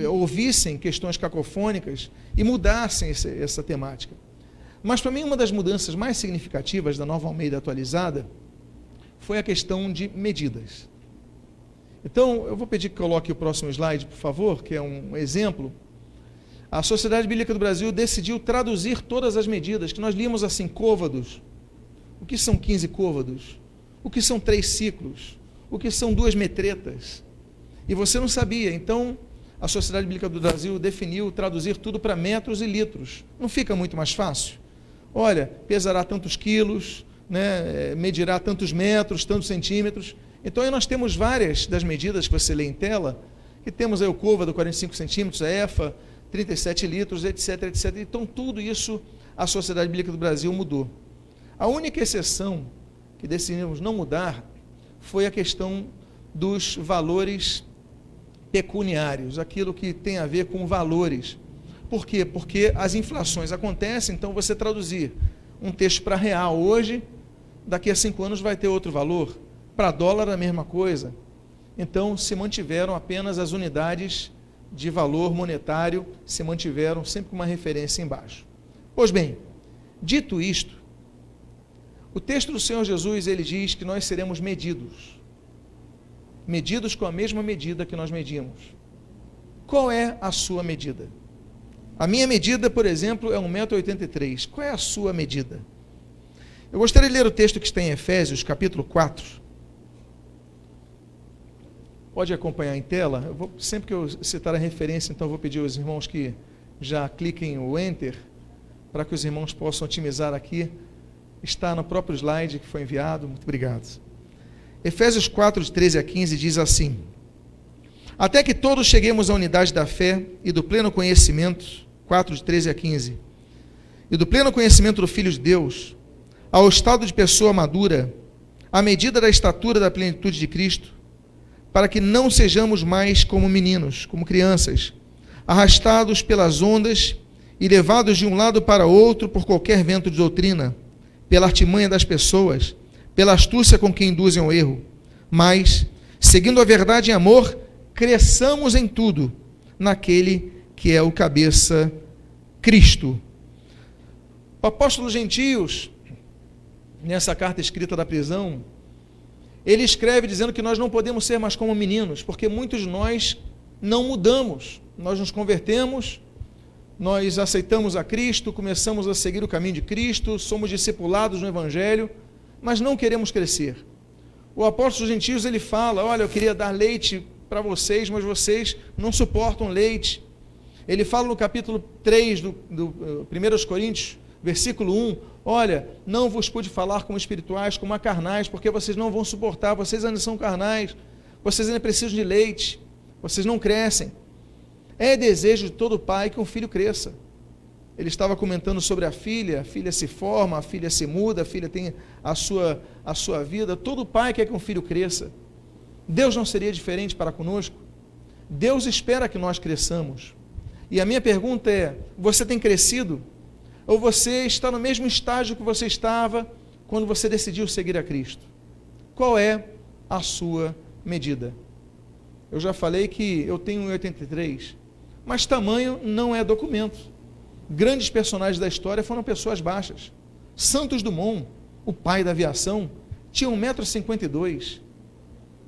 ouvissem questões cacofônicas e mudassem essa temática. Mas, para mim, uma das mudanças mais significativas da Nova Almeida atualizada foi a questão de medidas. Então, eu vou pedir que coloque o próximo slide, por favor, que é um exemplo. A Sociedade Bíblica do Brasil decidiu traduzir todas as medidas, que nós líamos assim, côvados. O que são 15 côvados? O que são 3 ciclos? O que são 2 metretas? E você não sabia, então a Sociedade Bíblica do Brasil definiu traduzir tudo para metros e litros. Não fica muito mais fácil? Olha, pesará tantos quilos, né, medirá tantos metros, tantos centímetros. Então aí nós temos várias das medidas que você lê em tela, que temos aí o côvado 45 centímetros, a efa, 37 litros, etc, etc. Então tudo isso a Sociedade Bíblica do Brasil mudou. A única exceção que decidimos não mudar foi a questão dos valores pecuniários, aquilo que tem a ver com valores. Por quê? Porque as inflações acontecem, então você traduzir um texto para real hoje, daqui a 5 anos vai ter outro valor. Para dólar a mesma coisa. Então se mantiveram apenas as unidades de valor monetário, se mantiveram sempre com uma referência embaixo. Pois bem, dito isto, o texto do Senhor Jesus, ele diz que nós seremos medidos com a mesma medida que nós medimos. Qual é a sua medida? A minha medida, por exemplo, é 1,83 m. Qual é a sua medida? Eu gostaria de ler o texto que está em Efésios, capítulo 4. Pode acompanhar em tela. Sempre que eu citar a referência, então eu vou pedir aos irmãos que já cliquem o Enter, para que os irmãos possam otimizar aqui. Está no próprio slide que foi enviado. Muito obrigado. Efésios 4, de 13 a 15, diz assim: até que todos cheguemos à unidade da fé e do pleno conhecimento, 4, de 13 a 15, e do pleno conhecimento do Filho de Deus, ao estado de pessoa madura, à medida da estatura da plenitude de Cristo, para que não sejamos mais como meninos, como crianças, arrastados pelas ondas e levados de um lado para outro por qualquer vento de doutrina, pela artimanha das pessoas, pela astúcia com que induzem ao erro, mas, seguindo a verdade em amor, cresçamos em tudo naquele que é o cabeça, Cristo. O apóstolo Gentios, nessa carta escrita da prisão, ele escreve dizendo que nós não podemos ser mais como meninos, porque muitos de nós não mudamos, nós nos convertemos, nós aceitamos a Cristo, começamos a seguir o caminho de Cristo, somos discipulados no Evangelho, mas não queremos crescer. O apóstolo Gentios, ele fala, olha, eu queria dar leite para vocês, mas vocês não suportam leite. Ele fala no capítulo 3 do 1 Coríntios, versículo 1, olha, não vos pude falar como espirituais, como a carnais, porque vocês não vão suportar, vocês ainda são carnais, vocês ainda precisam de leite, vocês não crescem. É desejo de todo pai que um filho cresça. Ele estava comentando sobre a filha se forma, a filha se muda, a filha tem a sua vida, todo pai quer que um filho cresça. Deus não seria diferente para conosco? Deus espera que nós cresçamos. E a minha pergunta é, você tem crescido? Ou você está no mesmo estágio que você estava quando você decidiu seguir a Cristo? Qual é a sua medida? Eu já falei que eu tenho 1,83, mas tamanho não é documento. Grandes personagens da história foram pessoas baixas. Santos Dumont, o pai da aviação, tinha 1,52 m.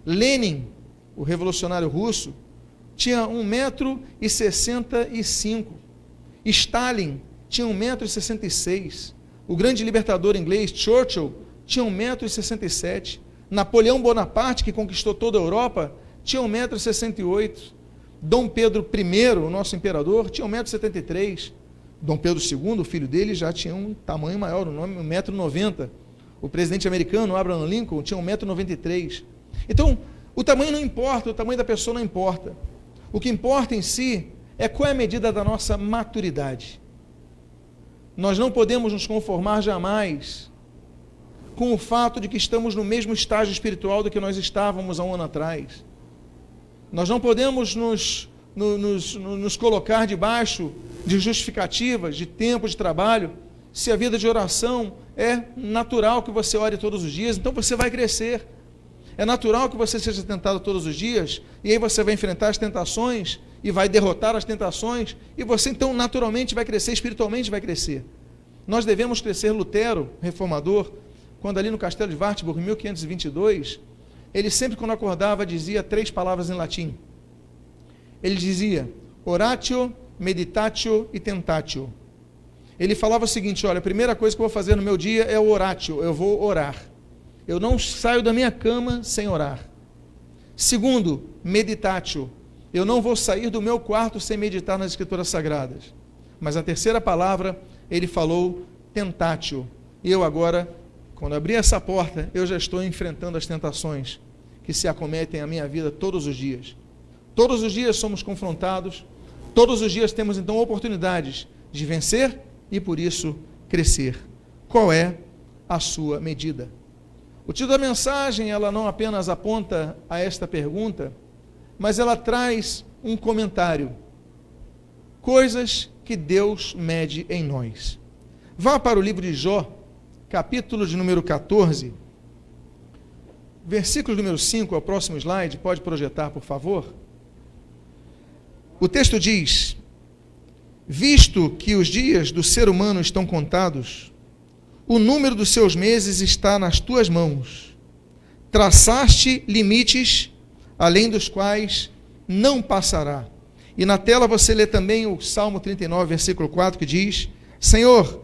Lenin, o revolucionário russo, tinha 1,65 m. Stalin tinha 1,66 m. O grande libertador inglês, Churchill, tinha 1,67 m. Napoleão Bonaparte, que conquistou toda a Europa, tinha 1,68 m. Dom Pedro I, o nosso imperador, tinha 1,73 m. Dom Pedro II, o filho dele, já tinha um tamanho maior, 1,90 m. O presidente americano, Abraham Lincoln, tinha 1,93 m. Então, o tamanho não importa, o tamanho da pessoa não importa. O que importa em si é qual é a medida da nossa maturidade. Nós não podemos nos conformar jamais com o fato de que estamos no mesmo estágio espiritual do que nós estávamos há um ano atrás. Nós não podemos nos colocar debaixo de justificativas, de tempo de trabalho, se a vida de oração é natural que você ore todos os dias, então você vai crescer. É natural que você seja tentado todos os dias, e aí você vai enfrentar as tentações, e vai derrotar as tentações, e você então naturalmente vai crescer, espiritualmente vai crescer. Nós devemos crescer. Lutero, reformador, quando ali no castelo de Wartburg, em 1522, ele sempre quando acordava dizia 3 palavras em latim. Ele dizia, oratio, meditatio e tentatio. Ele falava o seguinte, olha, a primeira coisa que eu vou fazer no meu dia é o oratio, eu vou orar. Eu não saio da minha cama sem orar. Segundo, meditatio, eu não vou sair do meu quarto sem meditar nas Escrituras Sagradas. Mas a terceira palavra, ele falou tentatio. E eu agora, quando abrir essa porta, eu já estou enfrentando as tentações que se acometem à minha vida todos os dias. Todos os dias somos confrontados, todos os dias temos então oportunidades de vencer e por isso crescer. Qual é a sua medida? O título da mensagem, ela não apenas aponta a esta pergunta, mas ela traz um comentário. Coisas que Deus mede em nós. Vá para o livro de Jó, capítulo de número 14, versículo número 5, é o próximo slide, pode projetar, por favor. O texto diz, visto que os dias do ser humano estão contados, o número dos seus meses está nas tuas mãos. Traçaste limites, além dos quais não passará. E na tela você lê também o Salmo 39, versículo 4, que diz, Senhor,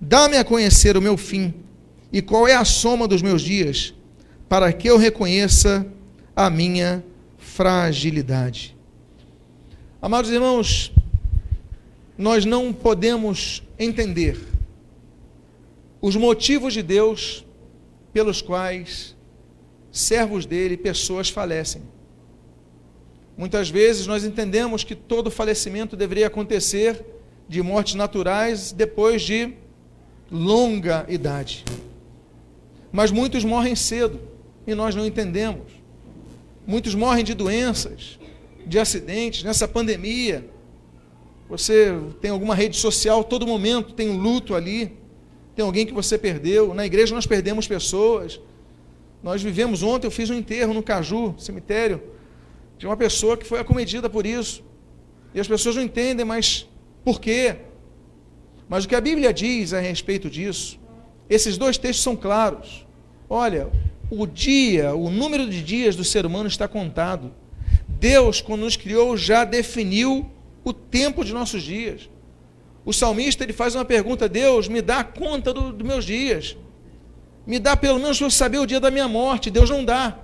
dá-me a conhecer o meu fim, e qual é a soma dos meus dias, para que eu reconheça a minha fragilidade. Amados irmãos, nós não podemos entender os motivos de Deus pelos quais servos dele, pessoas falecem. Muitas vezes nós entendemos que todo falecimento deveria acontecer de mortes naturais depois de longa idade. Mas muitos morrem cedo e nós não entendemos. Muitos morrem de doenças, de acidentes, nessa pandemia. Você tem alguma rede social, todo momento tem um luto ali, tem alguém que você perdeu. Na igreja nós perdemos pessoas. Nós vivemos ontem, eu fiz um enterro no Caju, cemitério, de uma pessoa que foi acometida por isso. E as pessoas não entendem, mas por quê? Mas o que a Bíblia diz a respeito disso, esses 2 textos são claros. Olha, o número de dias do ser humano está contado. Deus, quando nos criou, já definiu o tempo de nossos dias. O salmista, ele faz uma pergunta, Deus, me dá conta dos meus dias. Me dá pelo menos para eu saber o dia da minha morte. Deus não dá.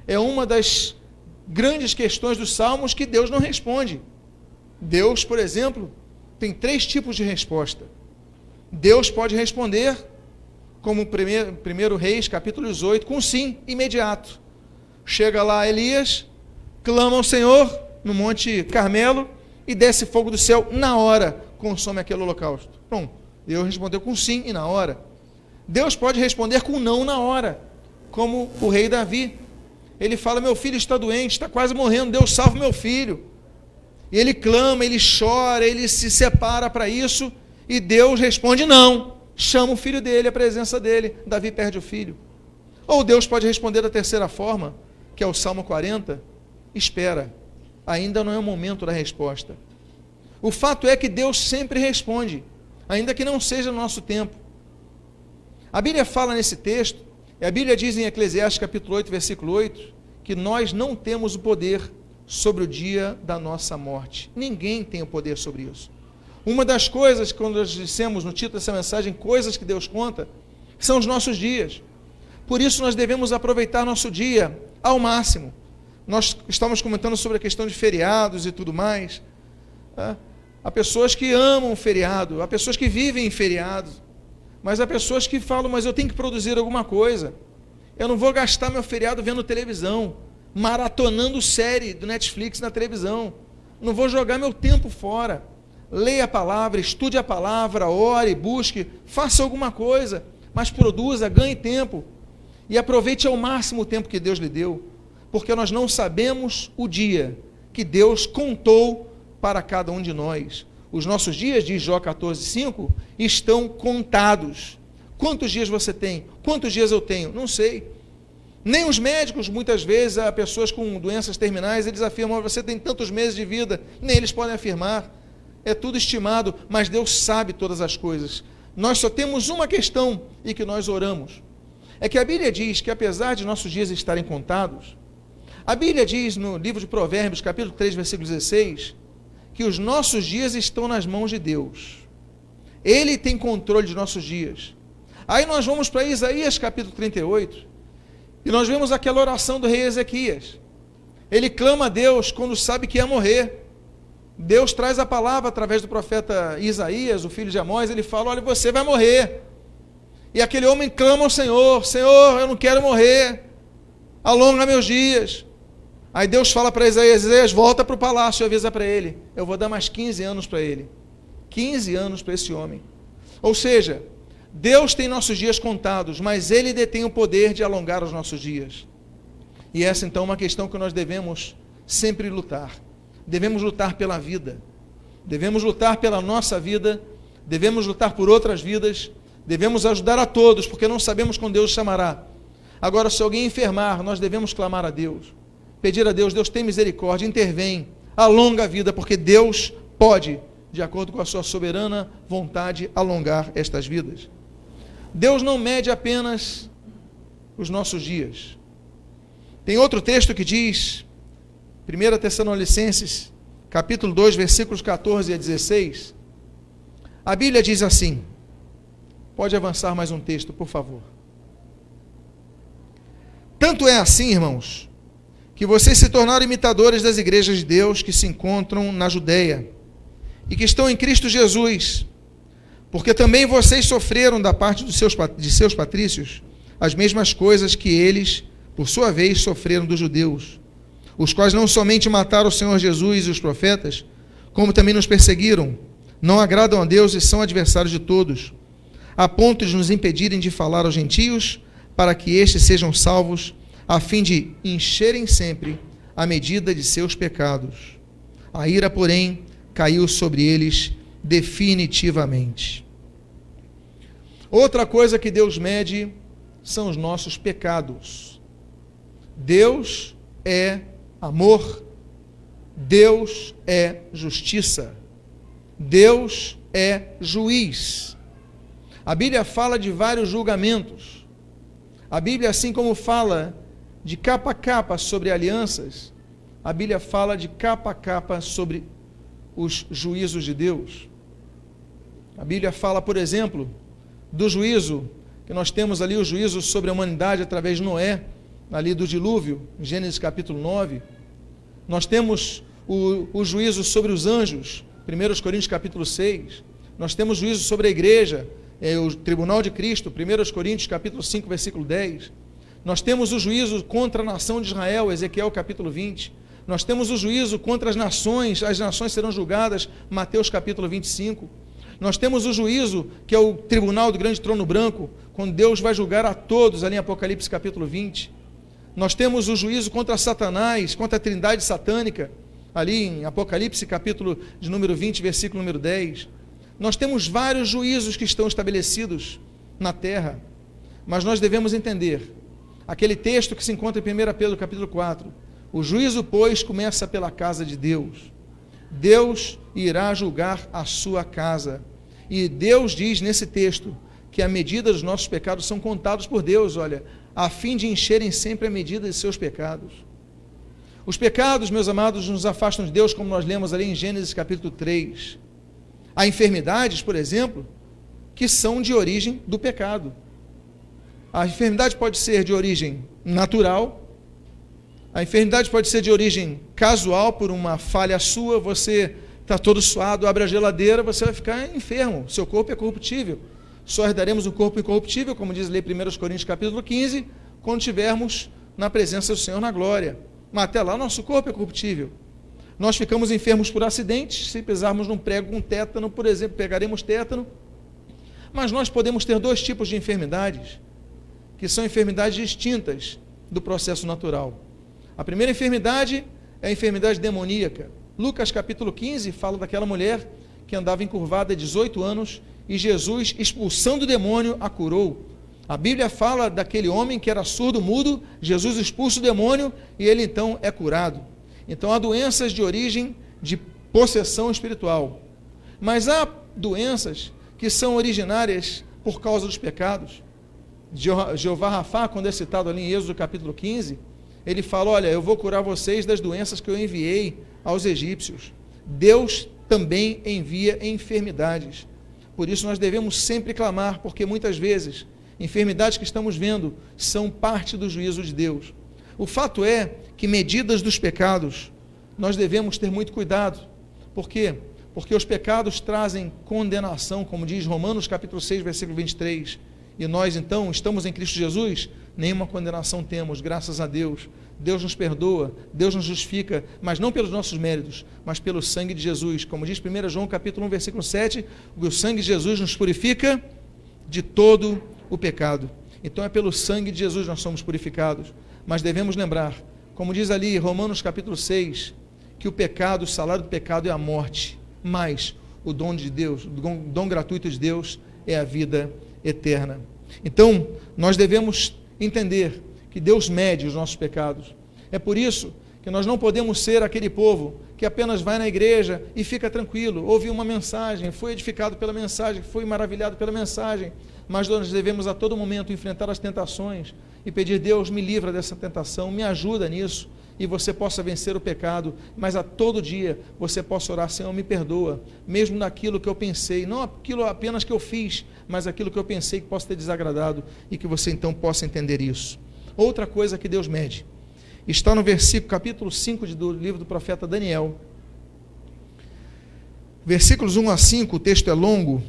É uma das grandes questões dos salmos que Deus não responde. Deus, por exemplo, tem 3 tipos de resposta. Deus pode responder, como 1 Reis, capítulo 18, com sim, imediato. Chega lá Elias, clama ao Senhor no Monte Carmelo e desce fogo do céu na hora, consome aquele holocausto. Pronto, Deus respondeu com sim e na hora. Deus pode responder com não na hora, como o rei Davi. Ele fala, meu filho está doente, está quase morrendo, Deus salva meu filho. E ele clama, ele chora, ele se separa para isso, e Deus responde não, chama o filho dele, a presença dele, Davi perde o filho. Ou Deus pode responder da terceira forma, que é o Salmo 40, espera, ainda não é o momento da resposta. O fato é que Deus sempre responde, ainda que não seja no nosso tempo. A Bíblia fala nesse texto, e a Bíblia diz em Eclesiastes capítulo 8, versículo 8, que nós não temos o poder sobre o dia da nossa morte. Ninguém tem o poder sobre isso. Uma das coisas, quando nós dissemos no título dessa mensagem, coisas que Deus conta, são os nossos dias. Por isso nós devemos aproveitar nosso dia ao máximo, Nós estamos comentando sobre a questão de feriados e tudo mais. Há pessoas que amam feriado, há pessoas que vivem em feriados, mas há pessoas que falam, mas eu tenho que produzir alguma coisa. Eu não vou gastar meu feriado vendo televisão, maratonando série do Netflix na televisão. Não vou jogar meu tempo fora. Leia a palavra, estude a palavra, ore, busque, faça alguma coisa, mas produza, ganhe tempo e aproveite ao máximo o tempo que Deus lhe deu, porque nós não sabemos o dia que Deus contou para cada um de nós. Os nossos dias, diz Jó 14:5, estão contados. Quantos dias você tem? Quantos dias eu tenho? Não sei. Nem os médicos, muitas vezes, há pessoas com doenças terminais, eles afirmam, você tem tantos meses de vida, nem eles podem afirmar. É tudo estimado, mas Deus sabe todas as coisas. Nós só temos uma questão e que nós oramos. É que a Bíblia diz que apesar de nossos dias estarem contados, a Bíblia diz no livro de Provérbios, capítulo 3, versículo 16, que os nossos dias estão nas mãos de Deus. Ele tem controle de nossos dias. Aí nós vamos para Isaías, capítulo 38, e nós vemos aquela oração do rei Ezequias. Ele clama a Deus quando sabe que ia morrer. Deus traz a palavra através do profeta Isaías, o filho de Amós, ele fala, olha, você vai morrer. E aquele homem clama ao Senhor, Senhor, eu não quero morrer, alonga meus dias. Aí Deus fala para Isaías, Isaías, volta para o palácio e avisa para ele, eu vou dar mais 15 anos para ele. 15 anos para esse homem. Ou seja, Deus tem nossos dias contados, mas Ele detém o poder de alongar os nossos dias. E essa então é uma questão que nós devemos sempre lutar. Devemos lutar pela vida, devemos lutar pela nossa vida, devemos lutar por outras vidas, devemos ajudar a todos, porque não sabemos quando Deus chamará. Agora, se alguém enfermar, nós devemos clamar a Deus, pedir a Deus, Deus tem misericórdia, intervém, alonga a vida, porque Deus pode, de acordo com a sua soberana vontade, alongar estas vidas. Deus não mede apenas os nossos dias. Tem outro texto que diz, 1 Tessalonicenses, capítulo 2, versículos 14 a 16, a Bíblia diz assim, pode avançar mais um texto, por favor. Tanto é assim, irmãos, que vocês se tornaram imitadores das igrejas de Deus que se encontram na Judeia e que estão em Cristo Jesus, porque também vocês sofreram da parte de seus patrícios as mesmas coisas que eles, por sua vez, sofreram dos judeus, os quais não somente mataram o Senhor Jesus e os profetas, como também nos perseguiram, não agradam a Deus e são adversários de todos, a ponto de nos impedirem de falar aos gentios, para que estes sejam salvos, a fim de encherem sempre a medida de seus pecados. A ira, porém, caiu sobre eles definitivamente. Outra coisa que Deus mede são os nossos pecados. Deus é amor, Deus é justiça, Deus é juiz. A Bíblia fala de vários julgamentos. A Bíblia, assim como fala de capa a capa sobre alianças, a Bíblia fala de capa a capa sobre os juízos de Deus. A Bíblia fala, por exemplo, do juízo, que nós temos ali o juízo sobre a humanidade através de Noé, ali do dilúvio, em Gênesis capítulo 9. Nós temos o juízo sobre os anjos, 1 Coríntios capítulo 6. Nós temos juízo sobre a igreja, o tribunal de Cristo, 1 Coríntios capítulo 5, versículo 10. Nós temos o juízo contra a nação de Israel, Ezequiel capítulo 20. Nós temos o juízo contra as nações serão julgadas, Mateus capítulo 25. Nós temos o juízo, que é o tribunal do grande trono branco, quando Deus vai julgar a todos, ali em Apocalipse capítulo 20. Nós temos o juízo contra Satanás, contra a trindade satânica, ali em Apocalipse capítulo de número 20, versículo número 10. Nós temos vários juízos que estão estabelecidos na terra, mas nós devemos entender, aquele texto que se encontra em 1 Pedro capítulo 4, o juízo, pois, começa pela casa de Deus. Deus irá julgar a sua casa. E Deus diz nesse texto que a medida dos nossos pecados são contados por Deus, olha, a fim de encherem sempre a medida de seus pecados. Os pecados, meus amados, nos afastam de Deus, como nós lemos ali em Gênesis capítulo 3. Há enfermidades, por exemplo, que são de origem do pecado. A enfermidade pode ser de origem natural, A enfermidade pode ser de origem casual, por uma falha sua, você está todo suado, abre a geladeira, você vai ficar enfermo, seu corpo é corruptível. Só herdaremos um corpo incorruptível, como diz lá em 1 Coríntios capítulo 15, quando estivermos na presença do Senhor na glória. Mas até lá nosso corpo é corruptível. Nós ficamos enfermos por acidentes, se pisarmos num prego com tétano, por exemplo, pegaremos tétano. Mas nós podemos ter dois tipos de enfermidades, que são enfermidades distintas do processo natural. A primeira enfermidade é a enfermidade demoníaca. Lucas capítulo 15 fala daquela mulher que andava encurvada há 18 anos e Jesus, expulsando o demônio, a curou. A Bíblia fala daquele homem que era surdo, mudo, Jesus expulsa o demônio e ele então é curado. Então há doenças de origem de possessão espiritual, mas há doenças que são originárias por causa dos pecados. Jeová Rafá, quando é citado ali em Êxodo capítulo 15, ele fala, olha, eu vou curar vocês das doenças que eu enviei aos egípcios. Deus também envia enfermidades. Por isso nós devemos sempre clamar, porque muitas vezes enfermidades que estamos vendo são parte do juízo de Deus. O fato é que, medidas dos pecados, nós devemos ter muito cuidado. Por quê? Porque os pecados trazem condenação, como diz Romanos capítulo 6, versículo 23. E nós, então, estamos em Cristo Jesus, nenhuma condenação temos, graças a Deus. Deus nos perdoa, Deus nos justifica, mas não pelos nossos méritos, mas pelo sangue de Jesus. Como diz 1 João capítulo 1, versículo 7, o sangue de Jesus nos purifica de todo o pecado. Então é pelo sangue de Jesus nós somos purificados. Mas devemos lembrar, como diz ali Romanos capítulo 6, que o pecado, o salário do pecado é a morte, mas o dom de Deus, o dom gratuito de Deus é a vida eterna. Então, nós devemos entender que Deus mede os nossos pecados. É por isso que nós não podemos ser aquele povo que apenas vai na igreja e fica tranquilo, ouviu uma mensagem, foi edificado pela mensagem, foi maravilhado pela mensagem, mas nós devemos a todo momento enfrentar as tentações e pedir, Deus, me livra dessa tentação, me ajuda nisso, e você possa vencer o pecado, mas a todo dia você possa orar, Senhor, me perdoa, mesmo naquilo que eu pensei, não aquilo apenas que eu fiz, mas aquilo que eu pensei que possa ter desagradado, e que você então possa entender isso. Outra coisa que Deus mede, está no versículo, capítulo 5 do livro do profeta Daniel, versículos 1 a 5, o texto é longo,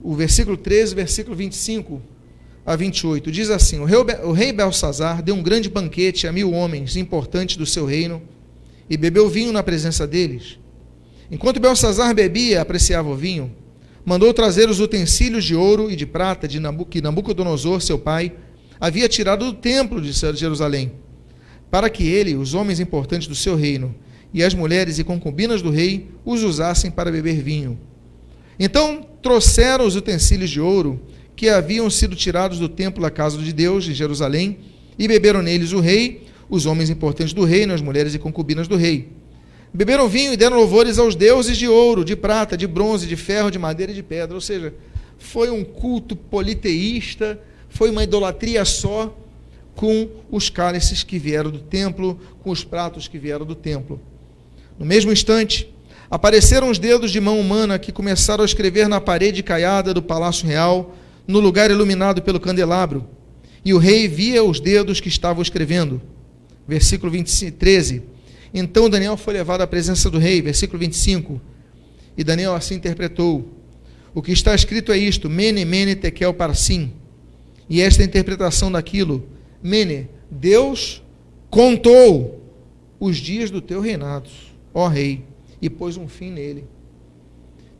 o versículo 13, versículo 25 a 28, diz assim, o rei Belsazar deu um grande banquete a 1000 homens importantes do seu reino, e bebeu vinho na presença deles. Enquanto Belsazar bebia, apreciava o vinho, mandou trazer os utensílios de ouro e de prata que Nabucodonosor, seu pai, havia tirado do templo de Jerusalém, para que ele, os homens importantes do seu reino, e as mulheres e concubinas do rei, os usassem para beber vinho. Então trouxeram os utensílios de ouro, que haviam sido tirados do templo da casa de Deus, de Jerusalém, e beberam neles o rei, os homens importantes do reino, as mulheres e concubinas do rei. Beberam vinho e deram louvores aos deuses de ouro, de prata, de bronze, de ferro, de madeira e de pedra. Ou seja, foi um culto politeísta, foi uma idolatria só, com os cálices que vieram do templo, com os pratos que vieram do templo. No mesmo instante, apareceram os dedos de mão humana que começaram a escrever na parede caiada do palácio real, no lugar iluminado pelo candelabro, e o rei via os dedos que estavam escrevendo. Versículo 13. Então Daniel foi levado à presença do rei. Versículo 25. E Daniel assim interpretou: o que está escrito é isto: Mene, Mene, Tekel, Parsim. E esta é a interpretação daquilo: Mene, Deus contou os dias do teu reinado, ó rei, e pôs um fim nele.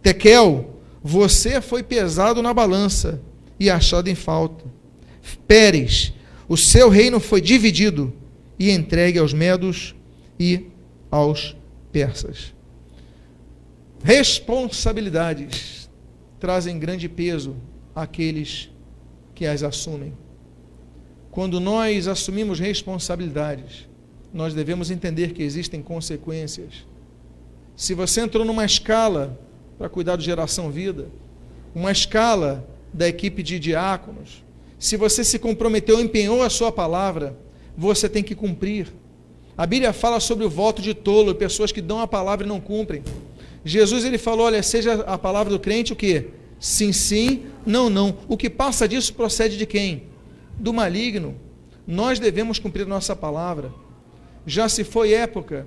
Tekel, você foi pesado na balança e achado em falta. Pérez, o seu reino foi dividido e entregue aos medos e aos persas. Responsabilidades trazem grande peso àqueles que as assumem. Quando nós assumimos responsabilidades, nós devemos entender que existem consequências. Se você entrou numa escala para cuidar de geração vida, uma escala da equipe de diáconos, se você se comprometeu, empenhou a sua palavra, você tem que cumprir. A Bíblia fala sobre o voto de tolo, pessoas que dão a palavra e não cumprem. Jesus, ele falou, olha, seja a palavra do crente o quê? Sim, sim, não, não. O que passa disso procede de quem? Do maligno. Nós devemos cumprir a nossa palavra. Já se foi época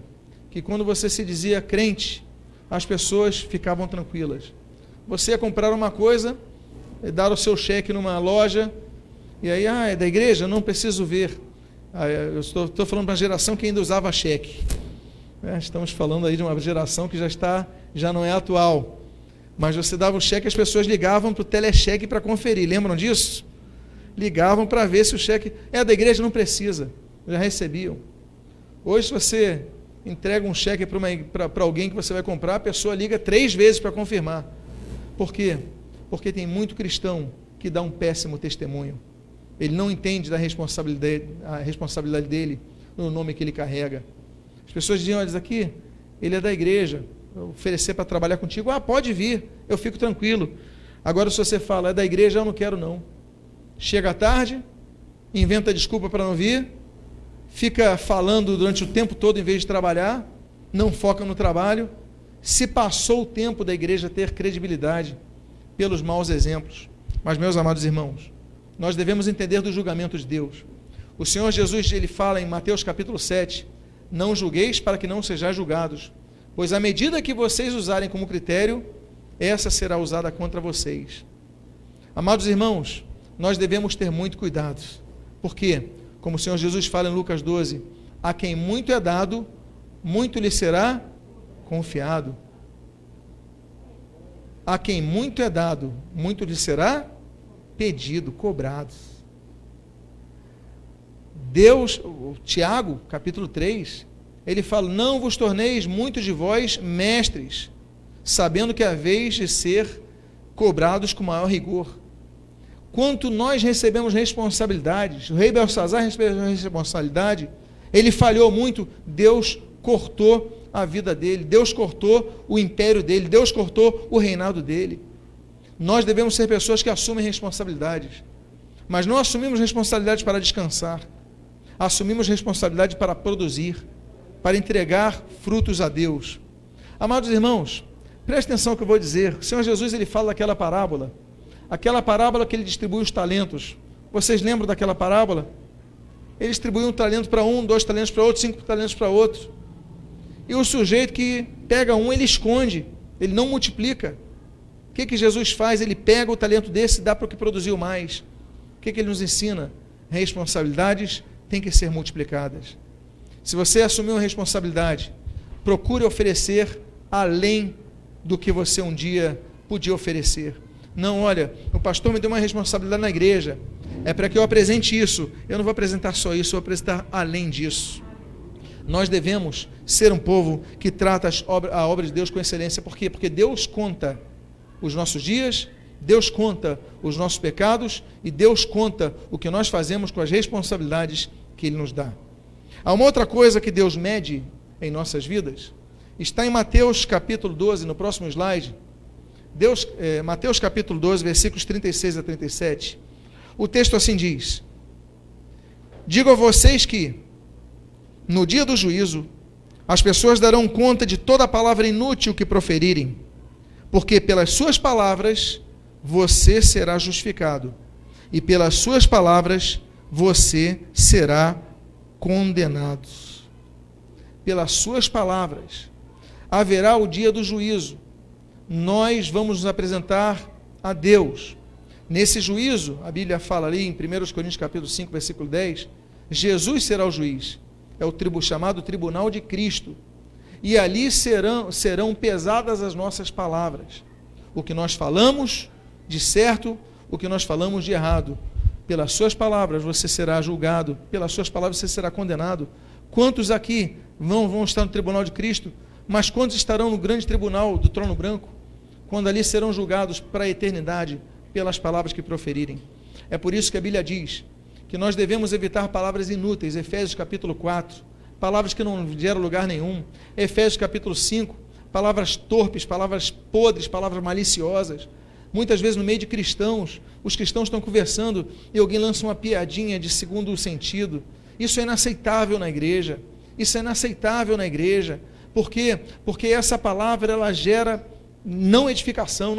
que quando você se dizia crente, as pessoas ficavam tranquilas. Você ia comprar uma coisa, dar o seu cheque numa loja, e aí, é da igreja? Não preciso ver. Eu estou falando para uma geração que ainda usava cheque. Estamos falando aí de uma geração que já não é atual. Mas você dava o cheque, as pessoas ligavam para o telecheque para conferir. Lembram disso? Ligavam para ver se o cheque é da igreja, não precisa. Já recebiam. Hoje, se você entrega um cheque para alguém que você vai comprar, a pessoa liga 3 vezes para confirmar. Por quê? Porque tem muito cristão que dá um péssimo testemunho. Ele não entende a responsabilidade dele no nome que ele carrega. As pessoas dizem, olha, aqui, ele é da igreja, oferecer para trabalhar contigo, pode vir, eu fico tranquilo. Agora, se você fala, é da igreja, eu não quero não. Chega tarde, inventa desculpa para não vir, fica falando durante o tempo todo em vez de trabalhar, não foca no trabalho. Se passou o tempo da igreja ter credibilidade pelos maus exemplos. Mas, meus amados irmãos, nós devemos entender do julgamento de Deus. O Senhor Jesus, ele fala em Mateus capítulo 7, não julgueis para que não sejais julgados, pois a medida que vocês usarem como critério, essa será usada contra vocês. Amados irmãos, nós devemos ter muito cuidado. Por quê? Como o Senhor Jesus fala em Lucas 12, a quem muito é dado, muito lhe será confiado. A quem muito é dado, muito lhe será pedido, cobrado. Deus, Tiago, capítulo 3, ele fala, não vos torneis muitos de vós mestres, sabendo que haveis de ser cobrados com maior rigor. Quanto nós recebemos responsabilidades, o rei Belsazar recebeu responsabilidade, ele falhou muito, Deus cortou a vida dele, Deus cortou o império dele, Deus cortou o reinado dele. Nós devemos ser pessoas que assumem responsabilidades, mas não assumimos responsabilidade para descansar, assumimos responsabilidade para produzir, para entregar frutos a Deus. Amados irmãos, preste atenção no que eu vou dizer. O Senhor Jesus, ele fala daquela parábola que ele distribui os talentos. Vocês lembram daquela parábola? Ele distribui 1 talento para um, 2 talentos para outro, 5 talentos para outro. E o sujeito que pega um, ele esconde, ele não multiplica. O que Jesus faz? Ele pega o talento desse e dá para o que produziu mais. O que ele nos ensina? Responsabilidades têm que ser multiplicadas. Se você assumir uma responsabilidade, procure oferecer além do que você um dia podia oferecer. Não, olha, o pastor me deu uma responsabilidade na igreja, é para que eu apresente isso. Eu não vou apresentar só isso, eu vou apresentar além disso. Nós devemos ser um povo que trata a obra de Deus com excelência. Por quê? Porque Deus conta os nossos dias, Deus conta os nossos pecados e Deus conta o que nós fazemos com as responsabilidades que Ele nos dá. Há uma outra coisa que Deus mede em nossas vidas, está em Mateus capítulo 12, no próximo slide. Mateus capítulo 12, versículos 36 a 37. O texto assim diz: digo a vocês que, no dia do juízo, as pessoas darão conta de toda palavra inútil que proferirem, porque pelas suas palavras você será justificado, e pelas suas palavras você será condenado. Pelas suas palavras. Haverá o dia do juízo. Nós vamos nos apresentar a Deus. Nesse juízo, a Bíblia fala ali em 1 Coríntios capítulo 5, versículo 10, Jesus será o juiz. É o chamado tribunal de Cristo. E ali serão pesadas as nossas palavras. O que nós falamos de certo, o que nós falamos de errado. Pelas suas palavras você será julgado, pelas suas palavras você será condenado. Quantos aqui vão estar no tribunal de Cristo, mas quantos estarão no grande tribunal do trono branco, quando ali serão julgados para a eternidade pelas palavras que proferirem? É por isso que a Bíblia diz que nós devemos evitar palavras inúteis. Efésios capítulo 4, palavras que não geram lugar nenhum. Efésios capítulo 5, palavras torpes, palavras podres, palavras maliciosas. Muitas vezes no meio de cristãos, os cristãos estão conversando e alguém lança uma piadinha de segundo sentido. Isso é inaceitável na igreja. Isso é inaceitável na igreja. Por quê? Porque essa palavra, ela gera não edificação,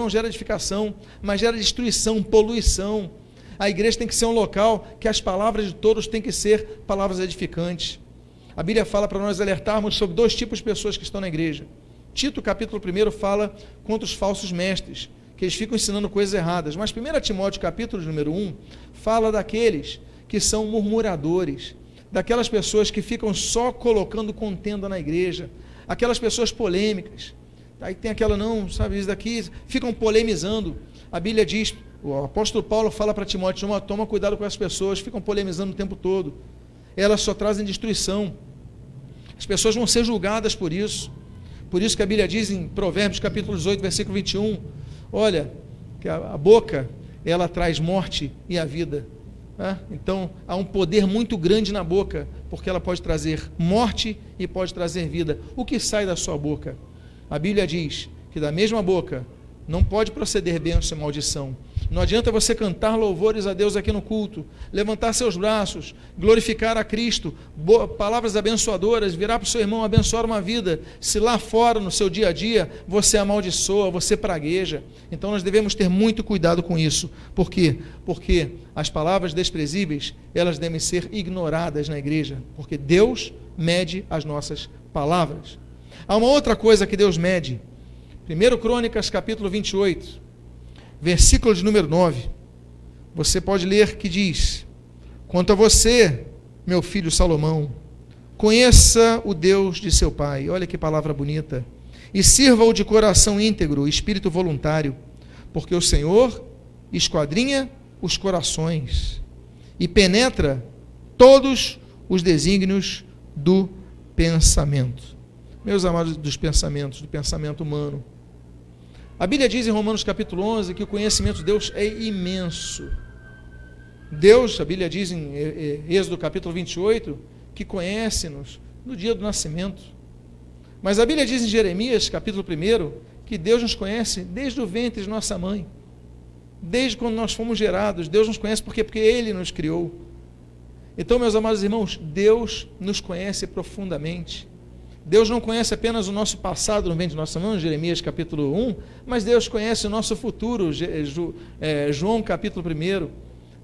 mas gera destruição, poluição. A igreja tem que ser um local que as palavras de todos têm que ser palavras edificantes. A Bíblia fala para nós alertarmos sobre 2 tipos de pessoas que estão na igreja. Tito, capítulo 1, fala contra os falsos mestres, que eles ficam ensinando coisas erradas. Mas 1 Timóteo, capítulo número 1, fala daqueles que são murmuradores, daquelas pessoas que ficam só colocando contenda na igreja, aquelas pessoas polêmicas. Aí tem aquela, não, sabe, isso daqui, ficam polemizando. A Bíblia diz, o apóstolo Paulo fala para Timóteo, toma cuidado com as pessoas, ficam polemizando o tempo todo. Elas só trazem destruição. As pessoas vão ser julgadas por isso. Por isso que a Bíblia diz em Provérbios, capítulo 18, versículo 21, olha, que a boca, ela traz morte e a vida. Então, há um poder muito grande na boca, porque ela pode trazer morte e pode trazer vida. O que sai da sua boca? A Bíblia diz que da mesma boca não pode proceder bênção e maldição. Não adianta você cantar louvores a Deus aqui no culto, levantar seus braços, glorificar a Cristo, palavras abençoadoras, virar para o seu irmão, abençoar uma vida, se lá fora, no seu dia a dia, você amaldiçoa, você pragueja. Então nós devemos ter muito cuidado com isso. Por quê? Porque as palavras desprezíveis, elas devem ser ignoradas na igreja, porque Deus mede as nossas palavras. Há uma outra coisa que Deus mede. 1 Crônicas, capítulo 28, versículo de número 9, você pode ler que diz: quanto a você, meu filho Salomão, conheça o Deus de seu pai, olha que palavra bonita, e sirva-o de coração íntegro, espírito voluntário, porque o Senhor esquadrinha os corações e penetra todos os desígnios do pensamento. Meus amados, dos pensamentos, do pensamento humano. A Bíblia diz em Romanos capítulo 11 que o conhecimento de Deus é imenso. Deus, a Bíblia diz em Êxodo capítulo 28, que conhece-nos no dia do nascimento. Mas a Bíblia diz em Jeremias capítulo 1 que Deus nos conhece desde o ventre de nossa mãe. Desde quando nós fomos gerados, Deus nos conhece porque Ele nos criou. Então, meus amados irmãos, Deus nos conhece profundamente. Deus não conhece apenas o nosso passado no ventre de nossa mãe, Jeremias capítulo 1, mas Deus conhece o nosso futuro, João capítulo 1.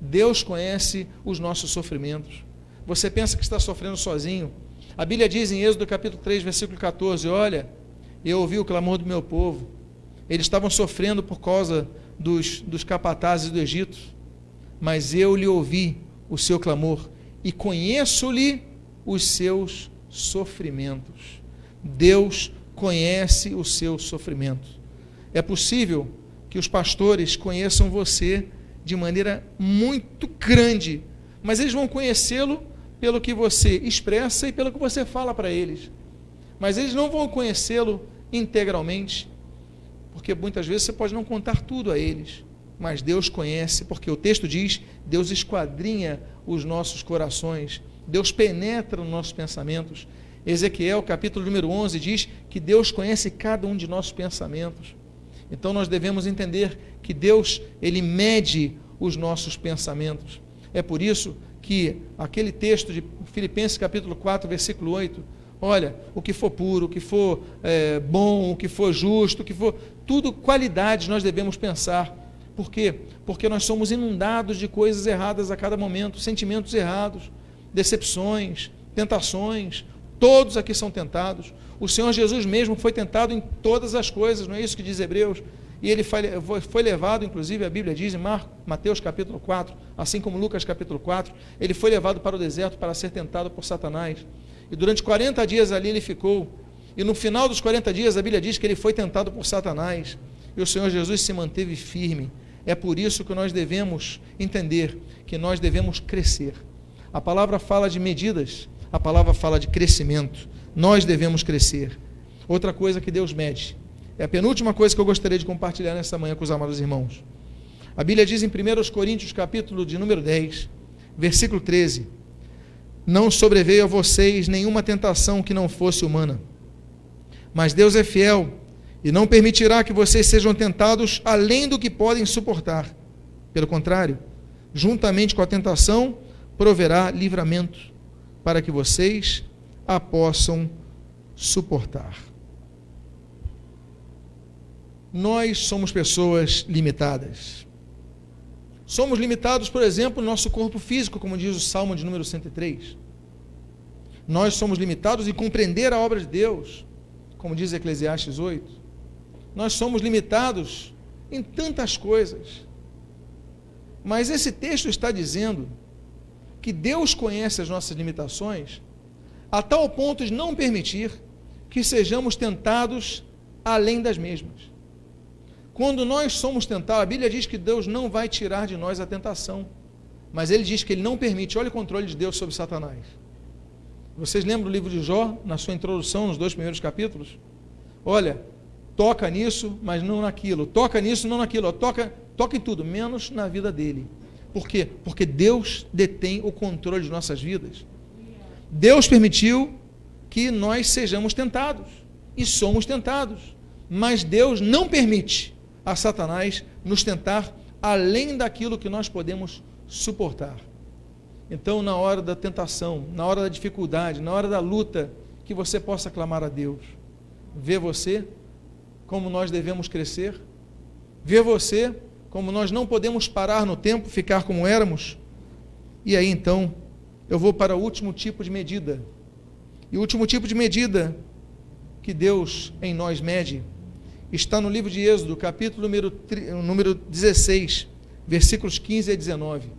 Deus conhece os nossos sofrimentos. Você pensa que está sofrendo sozinho. A Bíblia diz em Êxodo capítulo 3, versículo 14, olha, eu ouvi o clamor do meu povo. Eles estavam sofrendo por causa dos capatazes do Egito, mas eu lhe ouvi o seu clamor e conheço-lhe os seus sofrimentos. Deus conhece o seu sofrimento. É possível que os pastores conheçam você de maneira muito grande, mas eles vão conhecê-lo pelo que você expressa e pelo que você fala para eles. Mas eles não vão conhecê-lo integralmente, porque muitas vezes você pode não contar tudo a eles, mas Deus conhece, porque o texto diz, Deus esquadrinha os nossos corações, Deus penetra nos nossos pensamentos. Ezequiel, capítulo número 11, diz que Deus conhece cada um de nossos pensamentos. Então nós devemos entender que Deus, Ele mede os nossos pensamentos. É por isso que aquele texto de Filipenses, capítulo 4, versículo 8, olha, o que for puro, o que for bom, o que for justo, o que for, tudo qualidades nós devemos pensar. Por quê? Porque nós somos inundados de coisas erradas a cada momento, sentimentos errados, decepções, tentações, todos aqui são tentados. O Senhor Jesus mesmo foi tentado em todas as coisas, não é isso que diz Hebreus? E ele foi levado, inclusive a Bíblia diz em Mateus capítulo 4, assim como Lucas capítulo 4, ele foi levado para o deserto para ser tentado por Satanás. E durante 40 dias ali ele ficou. E no final dos 40 dias a Bíblia diz que ele foi tentado por Satanás. E o Senhor Jesus se manteve firme. É por isso que nós devemos entender que nós devemos crescer. A palavra fala de medidas, a palavra fala de crescimento. Nós devemos crescer. Outra coisa que Deus mede, é a penúltima coisa que eu gostaria de compartilhar nesta manhã com os amados irmãos. A Bíblia diz em 1 Coríntios, capítulo de número 10, versículo 13, não sobreveio a vocês nenhuma tentação que não fosse humana, mas Deus é fiel e não permitirá que vocês sejam tentados além do que podem suportar. Pelo contrário, juntamente com a tentação, proverá livramento, para que vocês a possam suportar. Nós somos pessoas limitadas. Somos limitados, por exemplo, no nosso corpo físico, como diz o Salmo de número 103. Nós somos limitados em compreender a obra de Deus, como diz Eclesiastes 8. Nós somos limitados em tantas coisas. Mas esse texto está dizendo que Deus conhece as nossas limitações a tal ponto de não permitir que sejamos tentados além das mesmas. Quando nós somos tentados, a Bíblia diz que Deus não vai tirar de nós a tentação, mas Ele diz que Ele não permite. Olha o controle de Deus sobre Satanás. Vocês lembram do livro de Jó, na sua introdução, nos 2 primeiros capítulos? Olha, toca nisso, mas não naquilo. Toca nisso, não naquilo. Toca em tudo, menos na vida dele. Por quê? Porque Deus detém o controle de nossas vidas. Deus permitiu que nós sejamos tentados. E somos tentados. Mas Deus não permite a Satanás nos tentar além daquilo que nós podemos suportar. Então, na hora da tentação, na hora da dificuldade, na hora da luta, que você possa clamar a Deus. Vê você como nós devemos crescer. Vê você como nós não podemos parar no tempo, ficar como éramos. E aí, então, eu vou para o último tipo de medida. E o último tipo de medida que Deus em nós mede está no livro de Êxodo, capítulo número 16, versículos 15 a 19.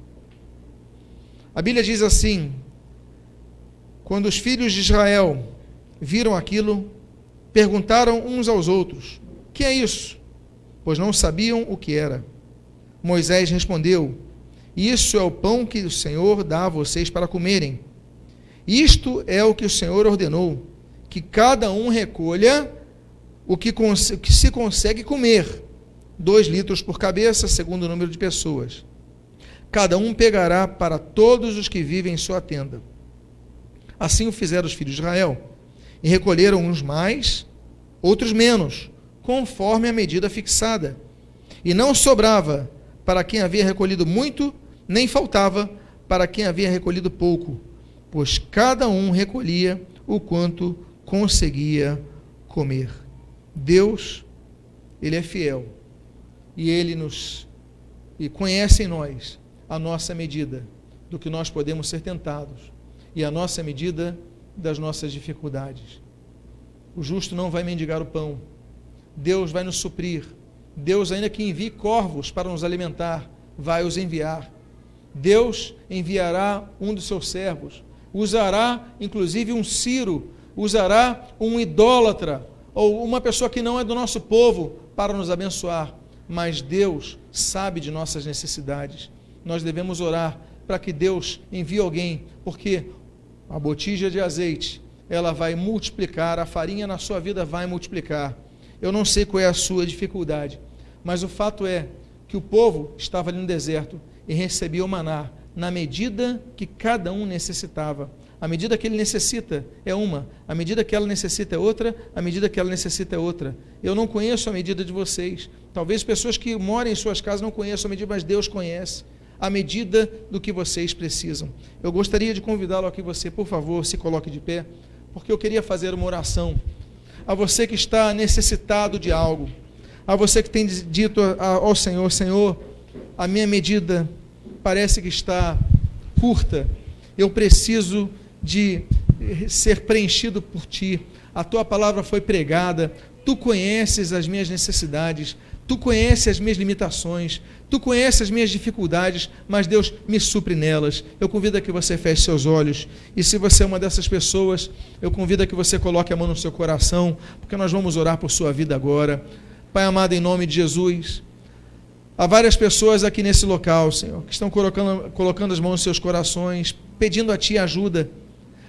A Bíblia diz assim: quando os filhos de Israel viram aquilo, perguntaram uns aos outros: que é isso? Pois não sabiam o que era. Moisés respondeu: isso é o pão que o Senhor dá a vocês para comerem. Isto é o que o Senhor ordenou, que cada um recolha o que se consegue comer, 2 litros por cabeça, segundo o número de pessoas. Cada um pegará para todos os que vivem em sua tenda. Assim o fizeram os filhos de Israel, e recolheram uns mais, outros menos, conforme a medida fixada. E não sobrava para quem havia recolhido muito, nem faltava para quem havia recolhido pouco, pois cada um recolhia o quanto conseguia comer. Deus, Ele é fiel, e Ele conhece em nós a nossa medida do que nós podemos ser tentados e a nossa medida das nossas dificuldades. O justo não vai mendigar o pão. Deus vai nos suprir. Deus, ainda que envie corvos para nos alimentar, vai os enviar. Deus enviará um dos seus servos, usará inclusive um Ciro, usará um idólatra ou uma pessoa que não é do nosso povo para nos abençoar. Mas Deus sabe de nossas necessidades. Nós devemos orar para que Deus envie alguém, porque a botija de azeite, ela vai multiplicar, a farinha na sua vida vai multiplicar. Eu não sei qual é a sua dificuldade, mas o fato é que o povo estava ali no deserto e recebia o maná na medida que cada um necessitava. A medida que ele necessita é uma, a medida que ela necessita é outra, a medida que ela necessita é outra. Eu não conheço a medida de vocês. Talvez pessoas que moram em suas casas não conheçam a medida, mas Deus conhece a medida do que vocês precisam. Eu gostaria de convidá-lo aqui, você, por favor, se coloque de pé, porque eu queria fazer uma oração a você que está necessitado de algo, a você que tem dito ao Senhor: Senhor, a minha medida parece que está curta, eu preciso de ser preenchido por Ti, a Tua palavra foi pregada, Tu conheces as minhas necessidades, Tu conheces as minhas limitações, Tu conheces as minhas dificuldades, mas Deus me supre nelas. Eu convido a que você feche seus olhos, e se você é uma dessas pessoas, eu convido a que você coloque a mão no seu coração, porque nós vamos orar por sua vida agora. Pai amado, em nome de Jesus, há várias pessoas aqui nesse local, Senhor, que estão colocando as mãos nos seus corações, pedindo a Ti ajuda.